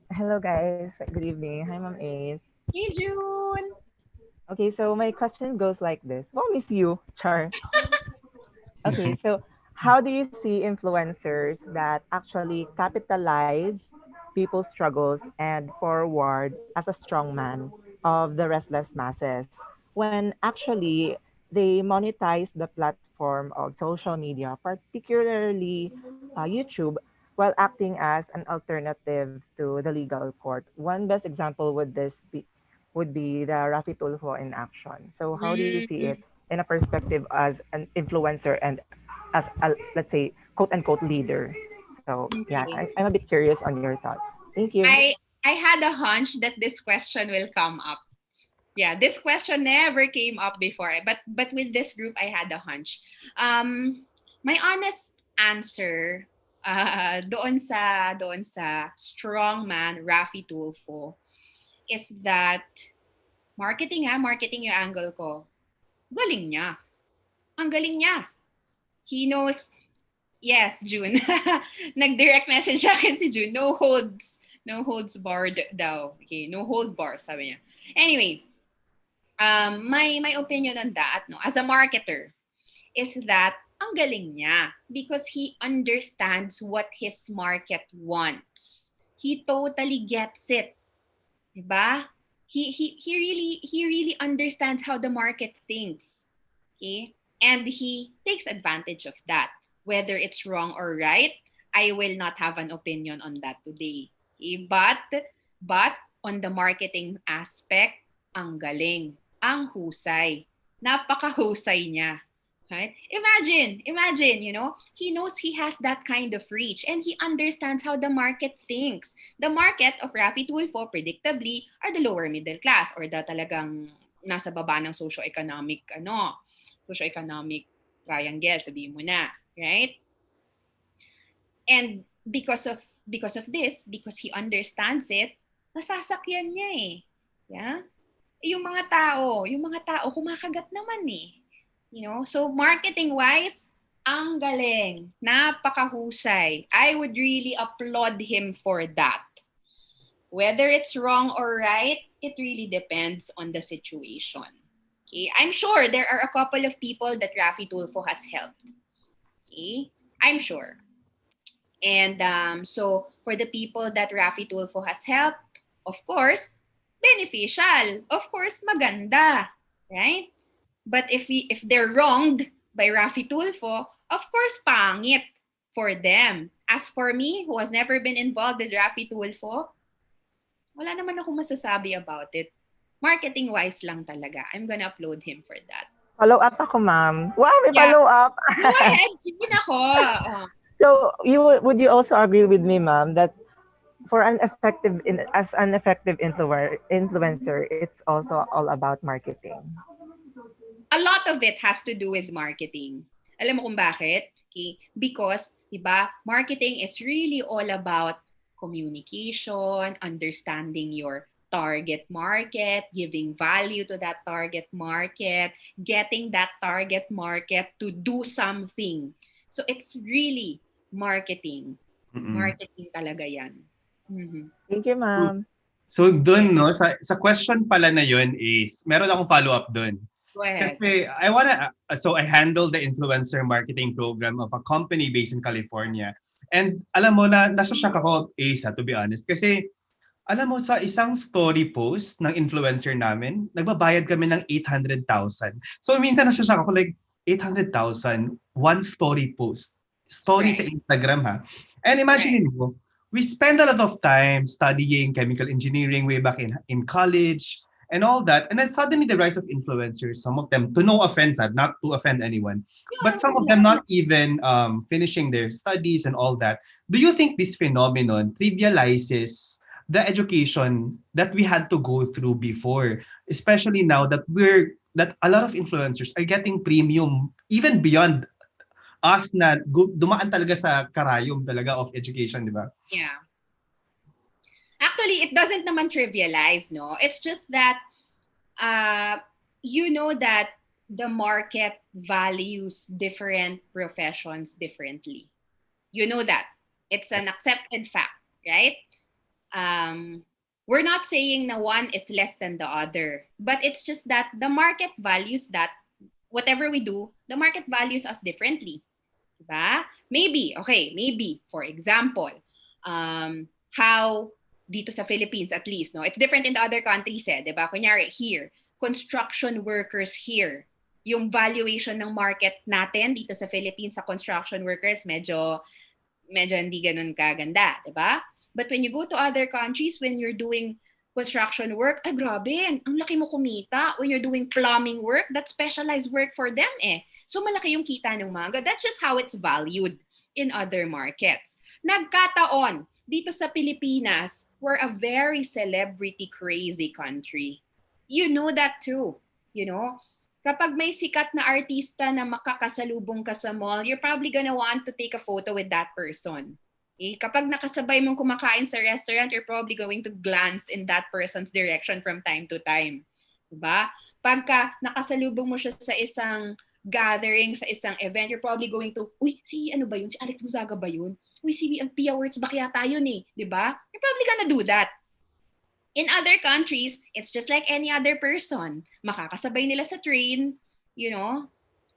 Hello guys. Good evening. Hi, Ma'am Ace. Hey, June. Okay, so my question goes like this. Oh, miss you, Char. Okay, so how do you see influencers that actually capitalize people's struggles and forward as a strong man of the restless masses when actually they monetize the platform of social media, particularly YouTube, while acting as an alternative to the legal court? One best example would be the Rafi Tulfo in action. So how do you see it in a perspective as an influencer and as a, let's say, quote unquote leader? So yeah, Okay. I'm a bit curious on your thoughts. Thank you. I had a hunch that this question will come up. Yeah, this question never came up before, but with this group, I had a hunch. My honest answer, doon sa strongman Rafi Tulfo, is that marketing yung angle ko. Galing niya. Ang galing niya. He knows. Yes, June. Nag-direct message sa akin si June. No holds barred daw. Okay, no hold bar, sabi niya. Anyway, my opinion on that, no, as a marketer, is that ang galing niya because he understands what his market wants. He totally gets it. Diba? he really understands how the market thinks. Okay? And he takes advantage of that. Whether it's wrong or right, I will not have an opinion on that today. Okay? But on the marketing aspect, ang galing, ang husay. Napakahusay niya. Right? Imagine, he knows he has that kind of reach and he understands how the market thinks. The market of Rafi Tulfo, predictably, are the lower middle class or the talagang nasa baba ng socio-economic triangle, sabihin mo na, right? And because of this, because he understands it, nasasakyan niya eh. Yeah? Yung mga tao kumakagat naman eh. So marketing-wise, ang galing, napakahusay. I would really applaud him for that. Whether it's wrong or right, it really depends on the situation. Okay? I'm sure there are a couple of people that Rafi Tulfo has helped. Okay? I'm sure. And so for the people that Rafi Tulfo has helped, of course, beneficial. Of course, maganda. Right? But if they're wronged by Rafi Tulfo, of course, pangit for them. As for me, who has never been involved with Rafi Tulfo, wala naman akong masasabi about it. Marketing-wise lang talaga. I'm gonna upload him for that. Follow up ako, ma'am. Wow, may Yeah. follow up. Go ahead. Yun ako. So, would you also agree with me, ma'am, that for as an effective influencer, it's also all about marketing? A lot of it has to do with marketing. Alam mo kung bakit? Okay? Because, diba, marketing is really all about communication, understanding your target market, giving value to that target market, getting that target market to do something. So it's really marketing. Marketing talaga yan. Mm-hmm. Thank you, ma'am. So dun, no, sa question pala na yun is, meron akong follow-up dun. Go ahead. Kasi I handle the influencer marketing program of a company based in California. And alam mo na, nasa-shock ako, Asa, to be honest. Kasi alam mo, sa isang story post ng influencer namin, nagbabayad kami ng 800,000. So minsan nasa-shock ako, like, 800,000, one story post. Story Right. sa Instagram, ha? And imagine mo, we spend a lot of time studying chemical engineering way back in college and all that. And then suddenly the rise of influencers, some of them, to no offense, not to offend anyone, but some of them not even finishing their studies and all that. Do you think this phenomenon trivializes the education that we had to go through before, especially now that a lot of influencers are getting premium even beyond us na dumaan talaga sa karayom talaga of education, di ba? Yeah. Actually, it doesn't naman trivialize, no? It's just that you know that the market values different professions differently. You know that. It's an accepted fact, right? We're not saying na one is less than the other, but it's just that the market values that whatever we do, the market values us differently. Diba? Maybe, for example, how dito sa Philippines at least, no? It's different in the other countries, diba? Kunyari, here, construction workers here, yung valuation ng market natin dito sa Philippines sa construction workers, medyo hindi ganun kaganda, diba? But when you go to other countries, when you're doing construction work, ay grabe, ang laki mo kumita. When you're doing plumbing work, that's specialized work for them eh. So malaki yung kita ng mga. That's just how it's valued in other markets. Nagkataon, dito sa Pilipinas, we're a very celebrity crazy country. You know that too. You know? Kapag may sikat na artista na makakasalubong ka sa mall, you're probably gonna want to take a photo with that person. Okay? Kapag nakasabay mong kumakain sa restaurant, you're probably going to glance in that person's direction from time to time. Diba? Pagka nakasalubong mo siya sa isang gathering, sa isang event, you're probably going to, uy, si ano ba yun? Si Alex Gonzaga ba yun? Uy, si Pia Words ba kaya tayo eh? Diba? You're probably gonna do that. In other countries, it's just like any other person. Makakasabay nila sa train, you know?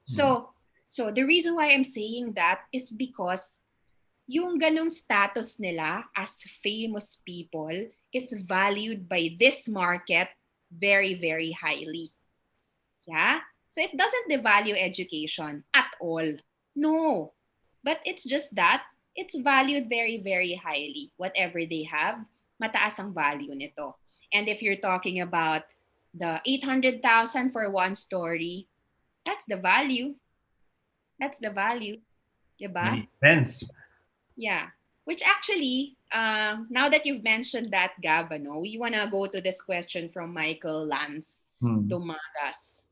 So the reason why I'm saying that is because yung ganong status nila as famous people is valued by this market very, very highly. Yeah? So it doesn't devalue education at all. No. But it's just that it's valued very, very highly. Whatever they have, mataas ang value nito. And if you're talking about the 800,000 for one story, that's the value. That's the value. Diba? Makes sense. Yeah. Which actually, now that you've mentioned that, Gab, we want to go to this question from Michael Lance Hmm. Dumagas.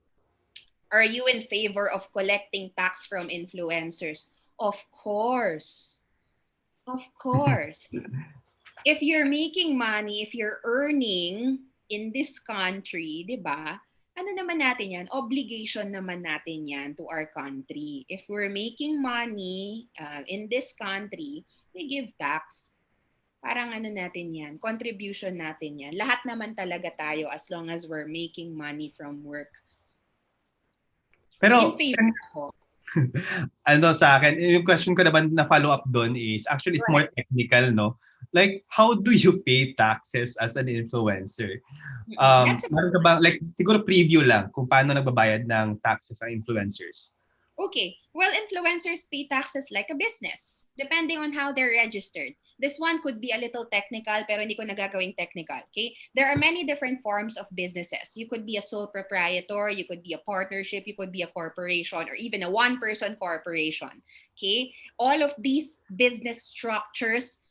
Are you in favor of collecting tax from influencers? Of course. Of course. If you're making money, if you're earning in this country, di ba? Ano naman natin yan? Obligation naman natin yan to our country. If we're making money in this country, we give tax. Parang ano natin yan, contribution natin yan. Lahat naman talaga tayo as long as we're making money from work. In Pero favor ako. ano sa akin, yung question ko naman na follow up doon is actually it's more Right. technical, no? Like, how do you pay taxes as an influencer? Let's Meron ka bang, like, siguro preview lang kung paano nagbabayad ng taxes ang influencers. Okay. Well, influencers pay taxes like a business, depending on how they're registered. This one could be a little technical, pero hindi ko nagagawing technical. Okay? There are many different forms of businesses. You could be a sole proprietor, you could be a partnership, you could be a corporation, or even a one-person corporation. Okay? All of these business structures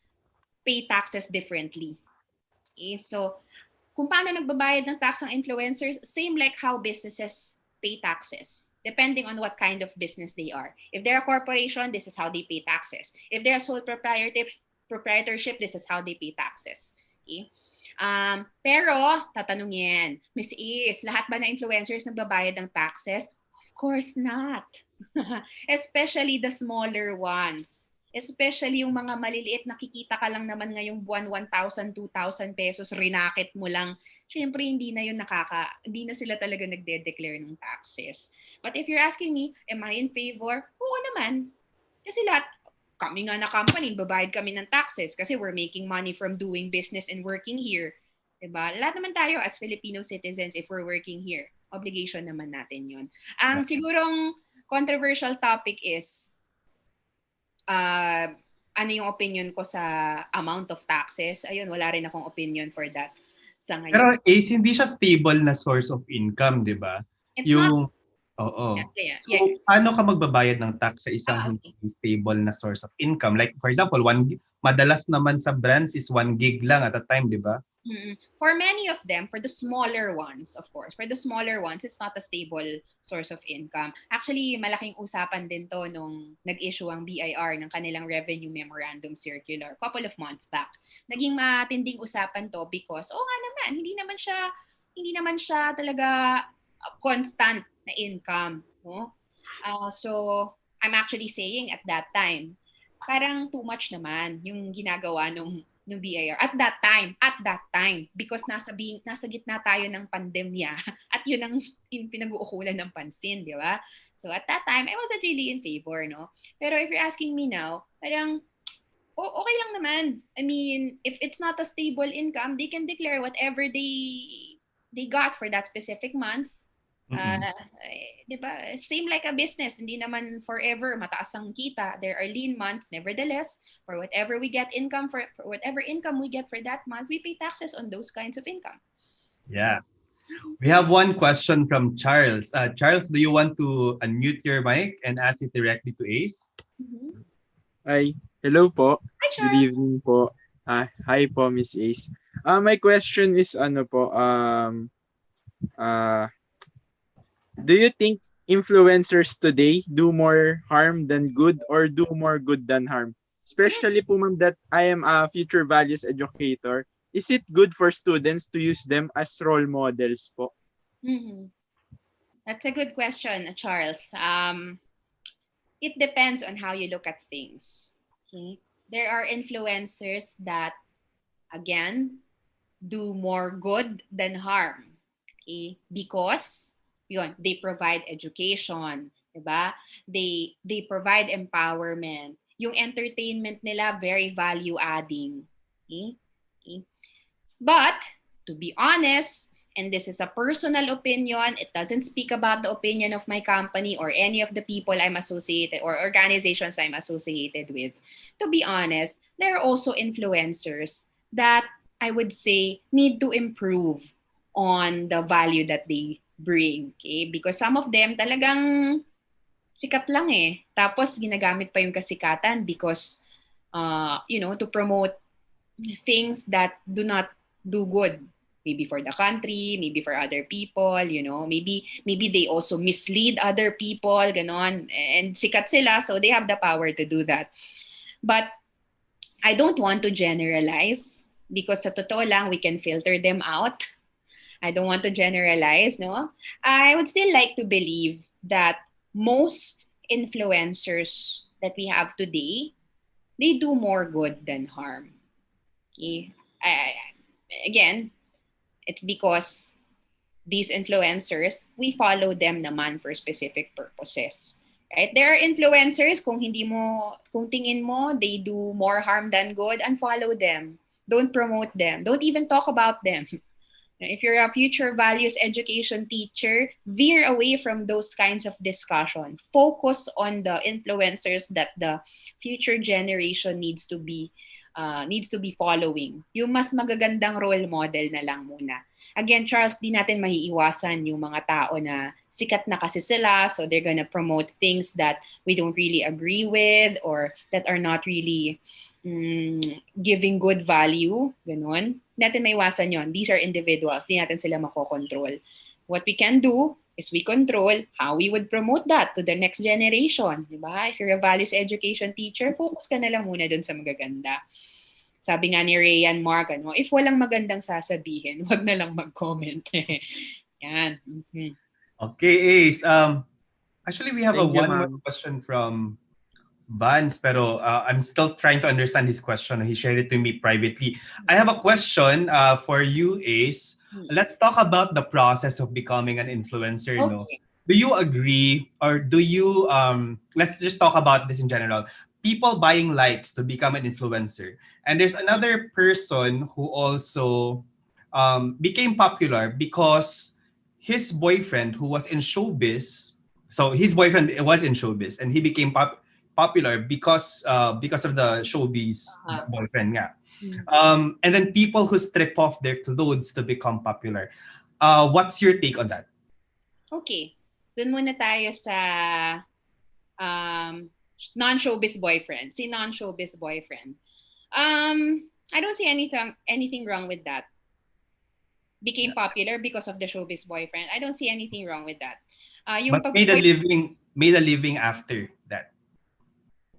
pay taxes differently. Okay? So, kung paano nagbabayad ng tax ng influencers, same like how businesses pay taxes, depending on what kind of business they are. If they're a corporation, this is how they pay taxes. If they're a sole proprietorship, this is how they pay taxes. Okay? Pero, tatanungin, Miss Is, lahat ba na influencers nagbabayad ng taxes? Of course not. Especially the smaller ones. Especially yung mga maliliit, nakikita ka lang naman ngayong buwan 1,000, 2,000 pesos, rinakit mo lang. Siyempre, hindi na yun hindi na sila talaga nagde-declare ng taxes. But if you're asking me, am I in favor? Oo naman. Kasi kami nga na company, babayad kami ng taxes kasi we're making money from doing business and working here. Diba? Lahat naman tayo as Filipino citizens, if we're working here, obligation naman natin yun. Ang sigurong controversial topic is, ano yung opinion ko sa amount of taxes. Ayun, wala rin akong opinion for that sa Pero ngayon. Ace, hindi siya stable na source of income, di ba? It's not, Yung, oo. So, yeah. paano ka magbabayad ng tax sa isang Okay. hindi stable na source of income? Like, for example, madalas naman sa brands is 1 gig lang at a time, di ba? For many of them, for the smaller ones, of course, for the smaller ones, it's not a stable source of income. Actually, malaking usapan din to nung nag-issue ang BIR ng kanilang Revenue Memorandum Circular a couple of months back. Naging matinding usapan to because, nga naman, hindi naman siya talaga constant na income. No? So, I'm actually saying at that time, parang too much naman yung ginagawa nung BIR at that time because nasa gitna tayo ng pandemya at yun ang pinag-uukulan ng pansin, di ba? So at that time, I wasn't really in favor, no? Pero if you're asking me now, parang okay lang naman. I mean, if it's not a stable income, they can declare whatever they got for that specific month. Diba? Same like a business, hindi naman forever mataas ang kita. There are lean months. Nevertheless, for whatever we get income for whatever income we get for that month, we pay taxes on those kinds of income. Yeah. We have one question from Charles. Charles, do you want to unmute your mic and ask it directly to Ace? Mm-hmm. Hi. Hello po. Hi, Good Charles. evening po. Hi po, Miss Ace. My question is do you think influencers today do more harm than good or do more good than harm? Especially po ma'am that I am a future values educator. Is it good for students to use them as role models po? Mm-hmm. That's a good question, Charles. It depends on how you look at things. Okay? There are influencers that, again, do more good than harm. Okay? Because they provide education, diba? They provide empowerment. Yung entertainment nila very value adding. Okay? Okay? But to be honest, and this is a personal opinion. It doesn't speak about the opinion of my company or any of the people I'm associated or organizations I'm associated with. To be honest, there are also influencers that I would say need to improve on the value that they bring. Okay? Because some of them talagang sikat lang eh. Tapos ginagamit pa yung kasikatan because, to promote things that do not do good, maybe for the country, maybe for other people, maybe they also mislead other people, ganon, and sikat sila, so they have the power to do that. But I don't want to generalize because sa totoo lang, we can filter them out. I don't want to generalize, no? I would still like to believe that most influencers that we have today, they do more good than harm. Okay? Again, it's because these influencers, we follow them naman for specific purposes. Right? There are influencers, kung tingin mo, they do more harm than good, unfollow them. Don't promote them. Don't even talk about them. If you're a future values education teacher, veer away from those kinds of discussion. Focus on the influencers that the future generation needs to be following. Yung mas magagandang role model na lang muna. Again, Charles, di natin maiiwasan yung mga tao na sikat na kasi sila, so they're gonna promote things that we don't really agree with or that are not really giving good value, ganun. Hindi natin maiwasan yon. These are individuals. Di natin sila makokontrol. What we can do is we control how we would promote that to the next generation. Diba? If you're a values education teacher, focus ka na lang muna dun sa magaganda. Sabi nga ni Rayan Mark, if walang magandang sasabihin, wag na lang mag-comment. Yan. Mm-hmm. Okay, Ace. Actually, we have Thank you, one more ma'am. question from Vance, pero I'm still trying to understand his question. He shared it to me privately. I have a question for you, Ace. Let's talk about the process of becoming an influencer. No, Okay. do you agree, or do you? Let's just talk about this in general. People buying likes to become an influencer, and there's another person who also became popular because his boyfriend, who was in showbiz, so his boyfriend was in showbiz, and he became popular because of the showbiz boyfriend nga. And then people who strip off their clothes to become popular. What's your take on that? Okay. Doon muna tayo sa um, non-showbiz boyfriend. Si non-showbiz boyfriend. I don't see anything wrong with that. Became popular because of the showbiz boyfriend. I don't see anything wrong with that. Yung But made a living after that.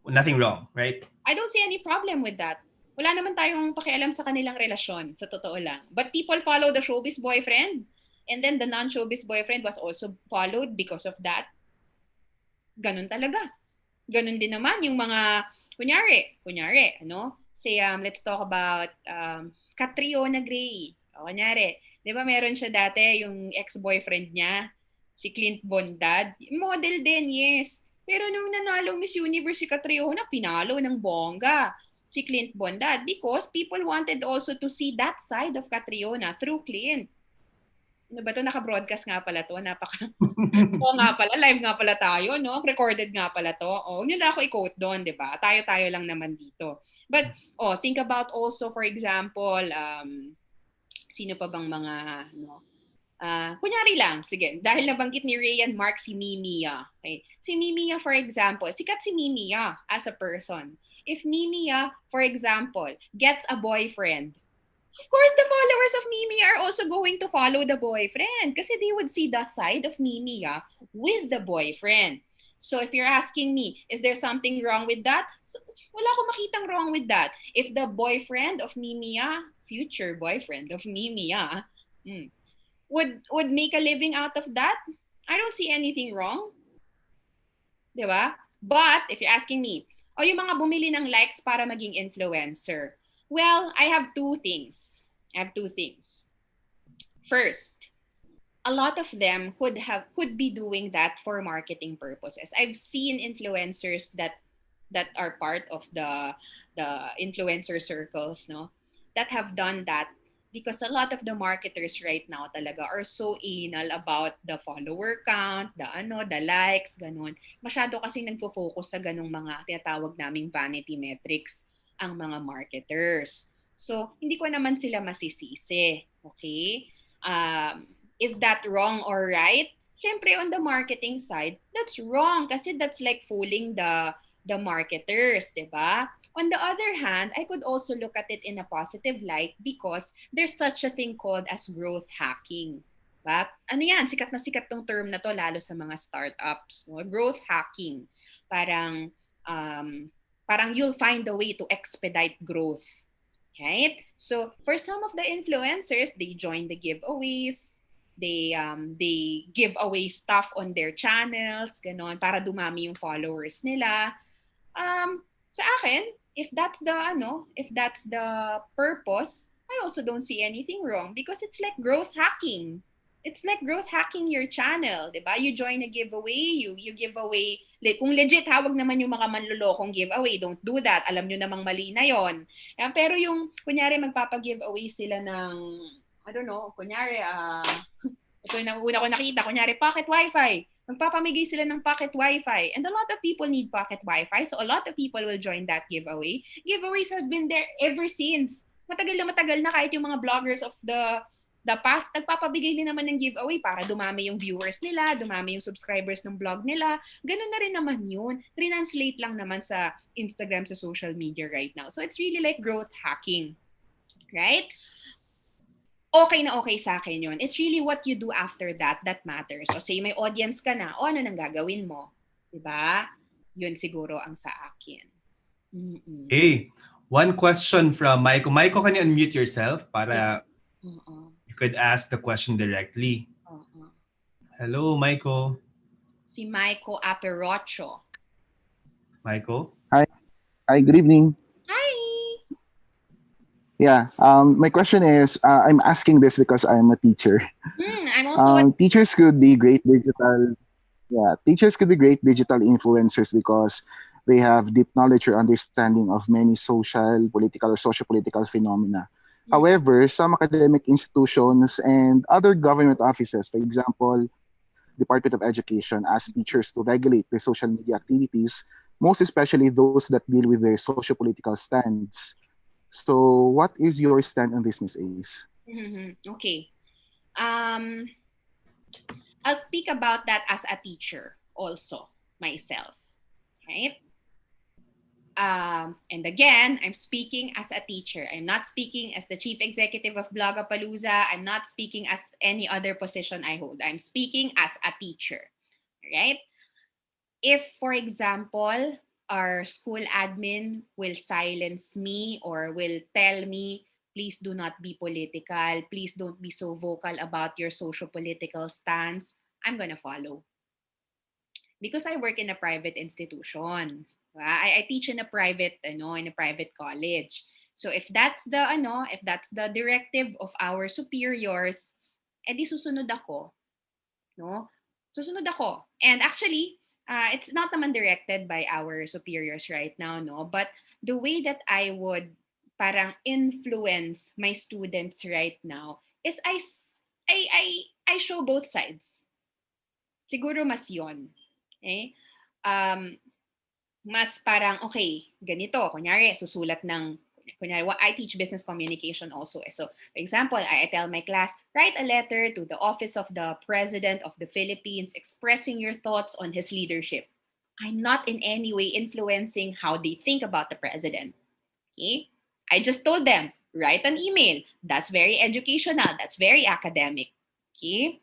Nothing wrong, right? I don't see any problem with that. Wala naman tayong pakialam sa kanilang relasyon, sa totoo lang. But people follow the showbiz boyfriend, and then the non-showbiz boyfriend was also followed because of that. Ganun talaga. Ganun din naman yung mga, kunyari, say, let's talk about Catriona Gray. Kunyari, di ba meron siya dati, yung ex-boyfriend niya, si Clint Bondad. Model din, yes. Pero nung nanalo Miss Universe si Catriona, pinalo ng bongga si Clint Bondad because people wanted also to see that side of Catriona through Clint. Ano ba to? Naka-broadcast nga pala to. Oo nga pala, live nga pala tayo, no? Recorded nga pala to. Oh, yun na ako i-quote doon, di ba? Tayo-tayo lang naman dito. But, think about also, for example, sino pa bang mga, kunyari lang, sige, dahil nabanggit ni Rayan Mark si Mimiya. Okay? Si Mimiya, for example, sikat si Mimiya as a person. If Mimiya, for example, gets a boyfriend, of course, the followers of Mimi are also going to follow the boyfriend kasi they would see the side of Mimi with the boyfriend. So if you're asking me, is there something wrong with that? Wala akong makitang wrong with that. If the boyfriend of Mimi, future boyfriend of Mimi, would make a living out of that, I don't see anything wrong. Diba? But if you're asking me, yung mga bumili ng likes para maging influencer, well, I have two things. First, a lot of them could be doing that for marketing purposes. I've seen influencers that are part of the influencer circles, no, that have done that Because a lot of the marketers right now talaga are so anal about the follower count, the likes, ganun. Masyado kasi nagfo-focus sa ganung mga tinatawag naming vanity metrics ang mga marketers. So, hindi ko naman sila masisisi. Okay? Is that wrong or right? Siyempre, on the marketing side, that's wrong kasi that's like fooling the marketers, di ba? On the other hand, I could also look at it in a positive light because there's such a thing called as growth hacking. But ano yan, sikat na sikat tong term na to lalo sa mga startups. No? Growth hacking. Parang, um, parang you'll find a way to expedite growth. Right? So for some of the influencers, they join the giveaways, they give away stuff on their channels, ganon, para dumami yung followers nila. Sa akin, if that's the purpose, I also don't see anything wrong because it's like growth hacking. It's like growth hacking your channel, 'di ba? You join a giveaway, you give away. Like, kung legit hawag naman yung mga manlolokong giveaway, don't do that. Alam nyo namang mali na 'yon. Pero yung kunyari magpapa-giveaway sila ng I don't know, kunyari ito yung una ko nakita, kunyari pocket wifi. Magpapamigay sila ng pocket wifi. And a lot of people need pocket wifi, so a lot of people will join that giveaway. Giveaways have been there ever since. Matagal na kahit yung mga bloggers of the past, nagpapabigay din naman ng giveaway para dumami yung viewers nila, dumami yung subscribers ng blog nila. Ganun na rin naman yun. Translate lang naman sa Instagram, sa social media right now. So it's really like growth hacking. Right? Okay na okay sa akin yun. It's really what you do after that that matters. So say may audience ka na, ano nang gagawin mo? Diba? Yun siguro ang sa akin. Mm-mm. Hey, one question from Maiko. Maiko, can you unmute yourself para you could ask the question directly? Hello, Maiko. Si Maiko Aperocho. Maiko? Hi, good evening. Hi! Yeah, my question is, I'm asking this because I'm a teacher. I'm also Teachers could be great teachers could be great digital influencers because they have deep knowledge or understanding of many social, political, or socio-political phenomena. However, some academic institutions and other government offices, for example, Department of Education, ask teachers to regulate their social media activities, most especially those that deal with their socio-political stands. So, what is your stand on this, Miss Ace? Okay. I'll speak about that as a teacher also, myself. Right? And again, I'm speaking as a teacher. I'm not speaking as the chief executive of Blogapalooza. I'm not speaking as any other position I hold. I'm speaking as a teacher. Right? If, for example, our school admin will silence me or will tell me, please do not be political, please don't be so vocal about your social political stance, I'm gonna follow. Because I work in a private institution. I teach in a private college. So if that's the directive of our superiors, edi susunod ako, no? Susunod ako. And actually, it's not naman directed by our superiors right now, no? But the way that I would parang influence my students right now is I show both sides. Siguro mas yon. Okay? Mas parang, okay, ganito, kunyari, I teach business communication also. So, for example, I tell my class, write a letter to the office of the President of the Philippines expressing your thoughts on his leadership. I'm not in any way influencing how they think about the president. Okay? I just told them, write an email. That's very educational. That's very academic. Okay?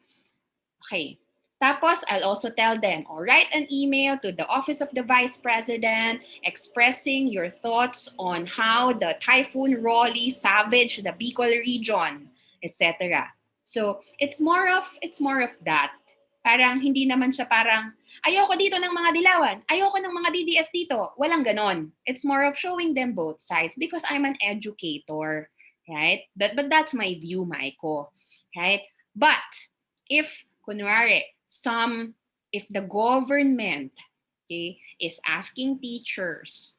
Okay. Tapos, I'll also tell them, or write an email to the Office of the Vice President expressing your thoughts on how the Typhoon Rolly savaged the Bicol region, etc. So, it's more of that. Parang hindi naman siya parang, ayoko dito ng mga dilawan, ayoko ng mga DDS dito. Walang ganon. It's more of showing them both sides because I'm an educator. Right? But that's my view, Maiko. Right? But, if if the government, okay, is asking teachers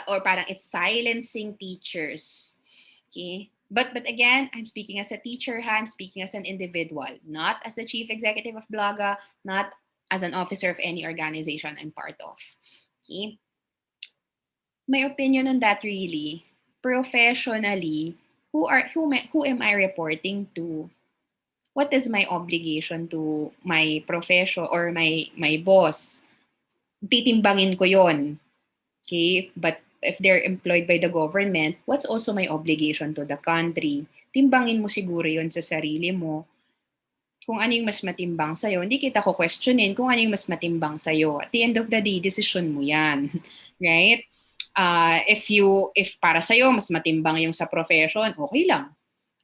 or parang it's silencing teachers, okay, But again, I'm speaking as a teacher, I'm speaking as an individual, not as the chief executive of Blaga, not as an officer of any organization I'm part of. Okay? My opinion on that really, professionally, who am I reporting to? What is my obligation to my profession or my boss? Titimbangin ko yon. Okay? But if they're employed by the government, what's also my obligation to the country? Timbangin mo siguro yon sa sarili mo. Kung ano yung mas matimbang sa'yo, hindi kita ko questionin kung ano yung mas matimbang sa'yo. At the end of the day, decision mo yan. Right? If para sa'yo, mas matimbang yung sa profession, okay lang.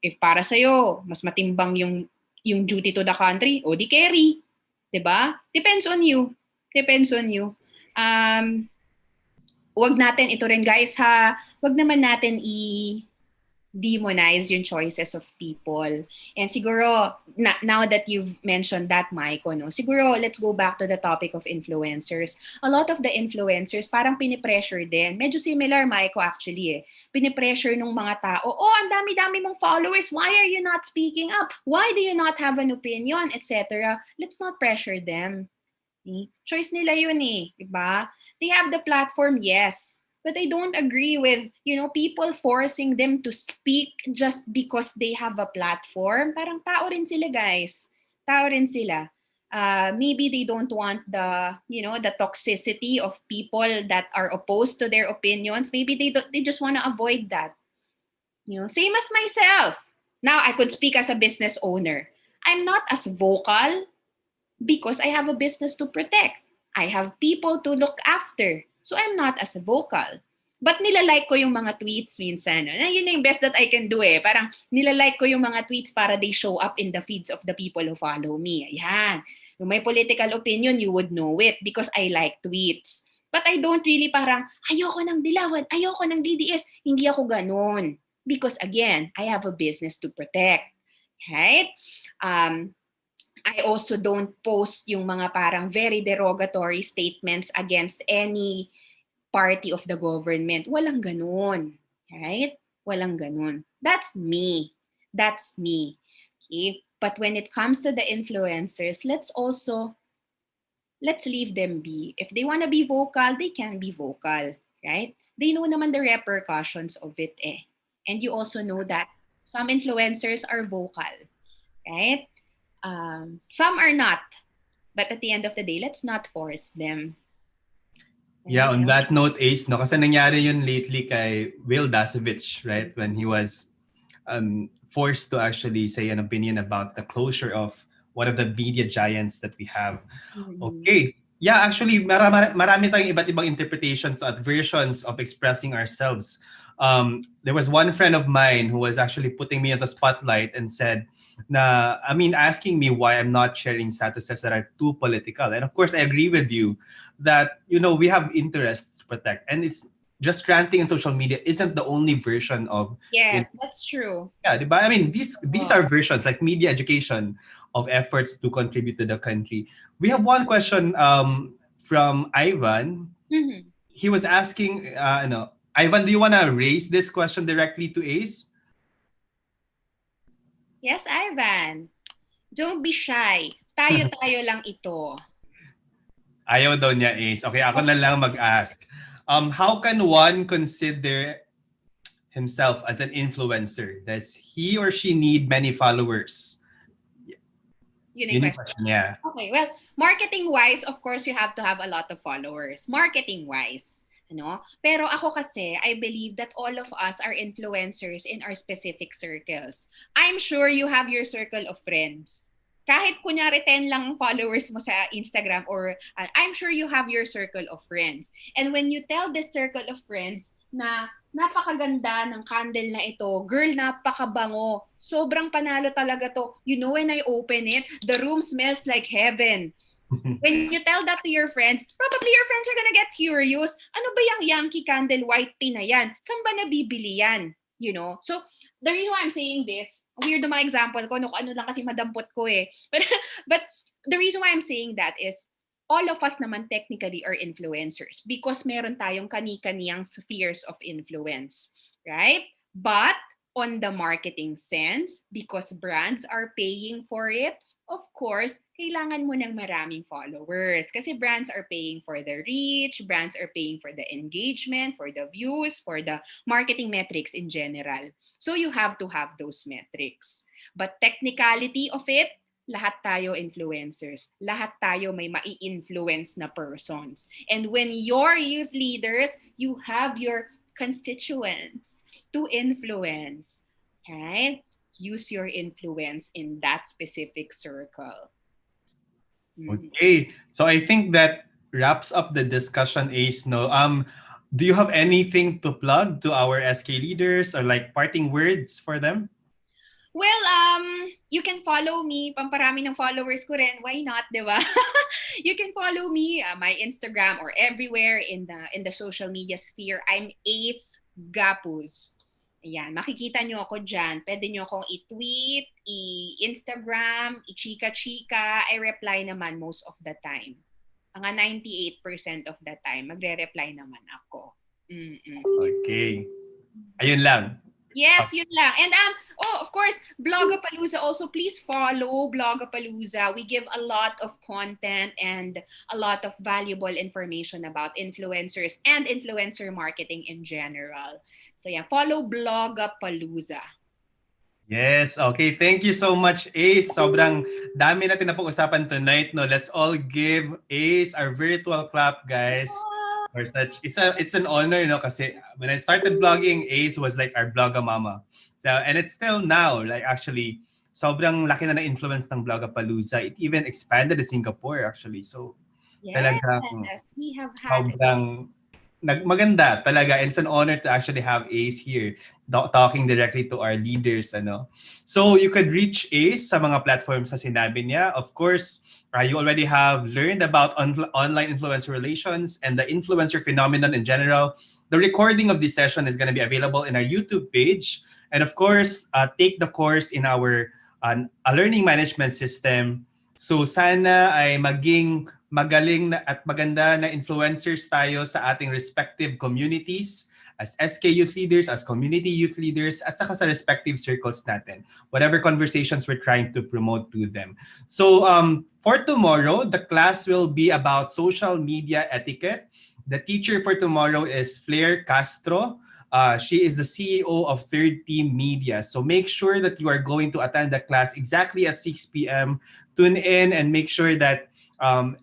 If para sa'yo, mas matimbang yung duty to the country, o di carry. Diba? Depends on you. Depends on you. Wag natin ito rin guys ha, wag naman natin demonize yung choices of people. And siguro, now that you've mentioned that, Maiko, no, siguro, let's go back to the topic of influencers. A lot of the influencers, parang pinipressure din. Medyo similar, Maiko, actually, eh. Pinipressure ng mga tao, oh, ang dami-dami mong followers, why are you not speaking up? Why do you not have an opinion? Etc. Let's not pressure them. Choice nila yun eh, diba? They have the platform, yes. But I don't agree with, people forcing them to speak just because they have a platform. Parang tao rin sila, guys. Tao rin sila. Maybe they don't want the toxicity of people that are opposed to their opinions. Maybe they just want to avoid that. Same as myself. Now, I could speak as a business owner. I'm not as vocal because I have a business to protect. I have people to look after. So I'm not as vocal. But nilalike ko yung mga tweets minsan. Yun yung best that I can do eh. Parang nilalike ko yung mga tweets para they show up in the feeds of the people who follow me. Ayan. Yung may political opinion, you would know it because I like tweets. But I don't really parang, ayoko ng Dilawan, ayoko ng DDS. Hindi ako ganun. Because again, I have a business to protect. Right? I also don't post yung mga parang very derogatory statements against any party of the government. Walang ganun. Right? Walang ganun. That's me. That's me. Okay? But when it comes to the influencers, let's leave them be. If they want to be vocal, they can be vocal. Right? They know naman the repercussions of it eh. And you also know that some influencers are vocal. Right? Some are not. But at the end of the day, let's not force them. Yeah, on that note, Ace, no, kasi nangyari yun lately kay Will Dasovich, right? When he was forced to actually say an opinion about the closure of one of the media giants that we have. Mm-hmm. Okay. Yeah, actually, marami tayong iba't ibang interpretations at versions of expressing ourselves. There was one friend of mine who was actually putting me on the spotlight and said, asking me why I'm not sharing statuses that are too political. And of course, I agree with you that, we have interests to protect. And it's just ranting in social media isn't the only version of... Yes, that's true. Yeah, diba? These are versions, like media education, of efforts to contribute to the country. We have one question from Ivan. Mm-hmm. He was asking, Ivan, do you want to raise this question directly to Ace? Yes, Ivan. Don't be shy. Tayo-tayo lang ito. Ayaw daw niya, Ace. Okay, ako na lang mag-ask. How can one consider himself as an influencer? Does he or she need many followers? Yun yung question. Yeah. Okay, well, marketing-wise, of course, you have to have a lot of followers. Marketing-wise. Pero ako kasi, I believe that all of us are influencers in our specific circles. I'm sure you have your circle of friends. Kahit kunyari 10 lang followers mo sa Instagram or I'm sure you have your circle of friends. And when you tell this circle of friends na napakaganda ng candle na ito, girl, napakabango, sobrang panalo talaga to. When I open it, the room smells like heaven. When you tell that to your friends, probably your friends are gonna get curious. Ano ba yung Yankee candle white tea na yan? Saan ba nabibili yan? So the reason why I'm saying this, weird na mga example ko, ano lang kasi madampot ko eh. But the reason why I'm saying that is, all of us naman technically are influencers because meron tayong kani-kaniyang spheres of influence, right? But on the marketing sense, because brands are paying for it, of course, kailangan mo ng maraming followers. Kasi brands are paying for the reach, brands are paying for the engagement, for the views, for the marketing metrics in general. So you have to have those metrics. But technicality of it, lahat tayo influencers. Lahat tayo may mai-influence na persons. And when you're youth leaders, you have your constituents to influence. Right? Use your influence in that specific circle. Okay. So I think that wraps up the discussion, Ace. No. Do you have anything to plug to our SK leaders or like parting words for them? Well, you can follow me. Pamparami ng followers ko rin. Why not, di ba? You can follow me, my Instagram or everywhere in the social media sphere. I'm Ace Gapuz. Ayan, makikita nyo ako dyan. Pwede nyo akong i-tweet, i-Instagram, i-chika-chika. I reply naman most of the time. Mga 98% of the time, magre-reply naman ako. Okay. Ayun lang. Yes, yun lang. And of course, Blogapalooza also. Please follow Blogapalooza. We give a lot of content and a lot of valuable information about influencers and influencer marketing in general. So yeah, follow Blogapalooza. Yes, okay. Thank you so much, Ace. Sobrang dami natin na pag-usapan tonight, no. Let's all give Ace our virtual clap, guys. For such, it's an honor, you know, kasi when I started blogging, Ace was like our blogger mama. So, and it's still now, like actually, sobrang laki na influence ng Blogapalooza. It even expanded in Singapore, actually. So, Yes, talagang we have had sobrang maganda talaga. It's an honor to actually have Ace here talking directly to our leaders. Ano. So you could reach Ace sa mga platforms na sinabi niya. Of course, you already have learned about online influencer relations and the influencer phenomenon in general. The recording of this session is going to be available in our YouTube page. And of course, take the course in our a learning management system. So sana ay maging magaling na at maganda na influencers tayo sa ating respective communities as SK youth leaders, as community youth leaders, at saka sa respective circles natin. Whatever conversations we're trying to promote to them. So for tomorrow, the class will be about social media etiquette. The teacher for tomorrow is Flair Castro. She is the CEO of Third Team Media. So make sure that you are going to attend the class exactly at 6 p.m. Tune in and make sure that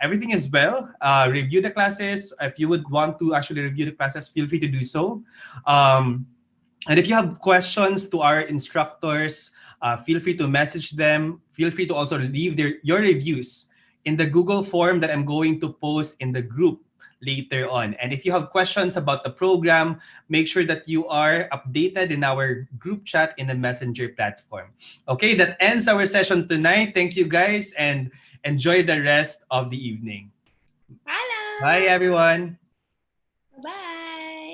everything is well. Review the classes. If you would want to actually review the classes, feel free to do so. And if you have questions to our instructors, feel free to message them. Feel free to also leave your reviews in the Google form that I'm going to post in the group later on. And if you have questions about the program, make sure that you are updated in our group chat in the Messenger platform. Okay, that ends our session tonight. Thank you guys and enjoy the rest of the evening. Paalam! Bye everyone. Bye!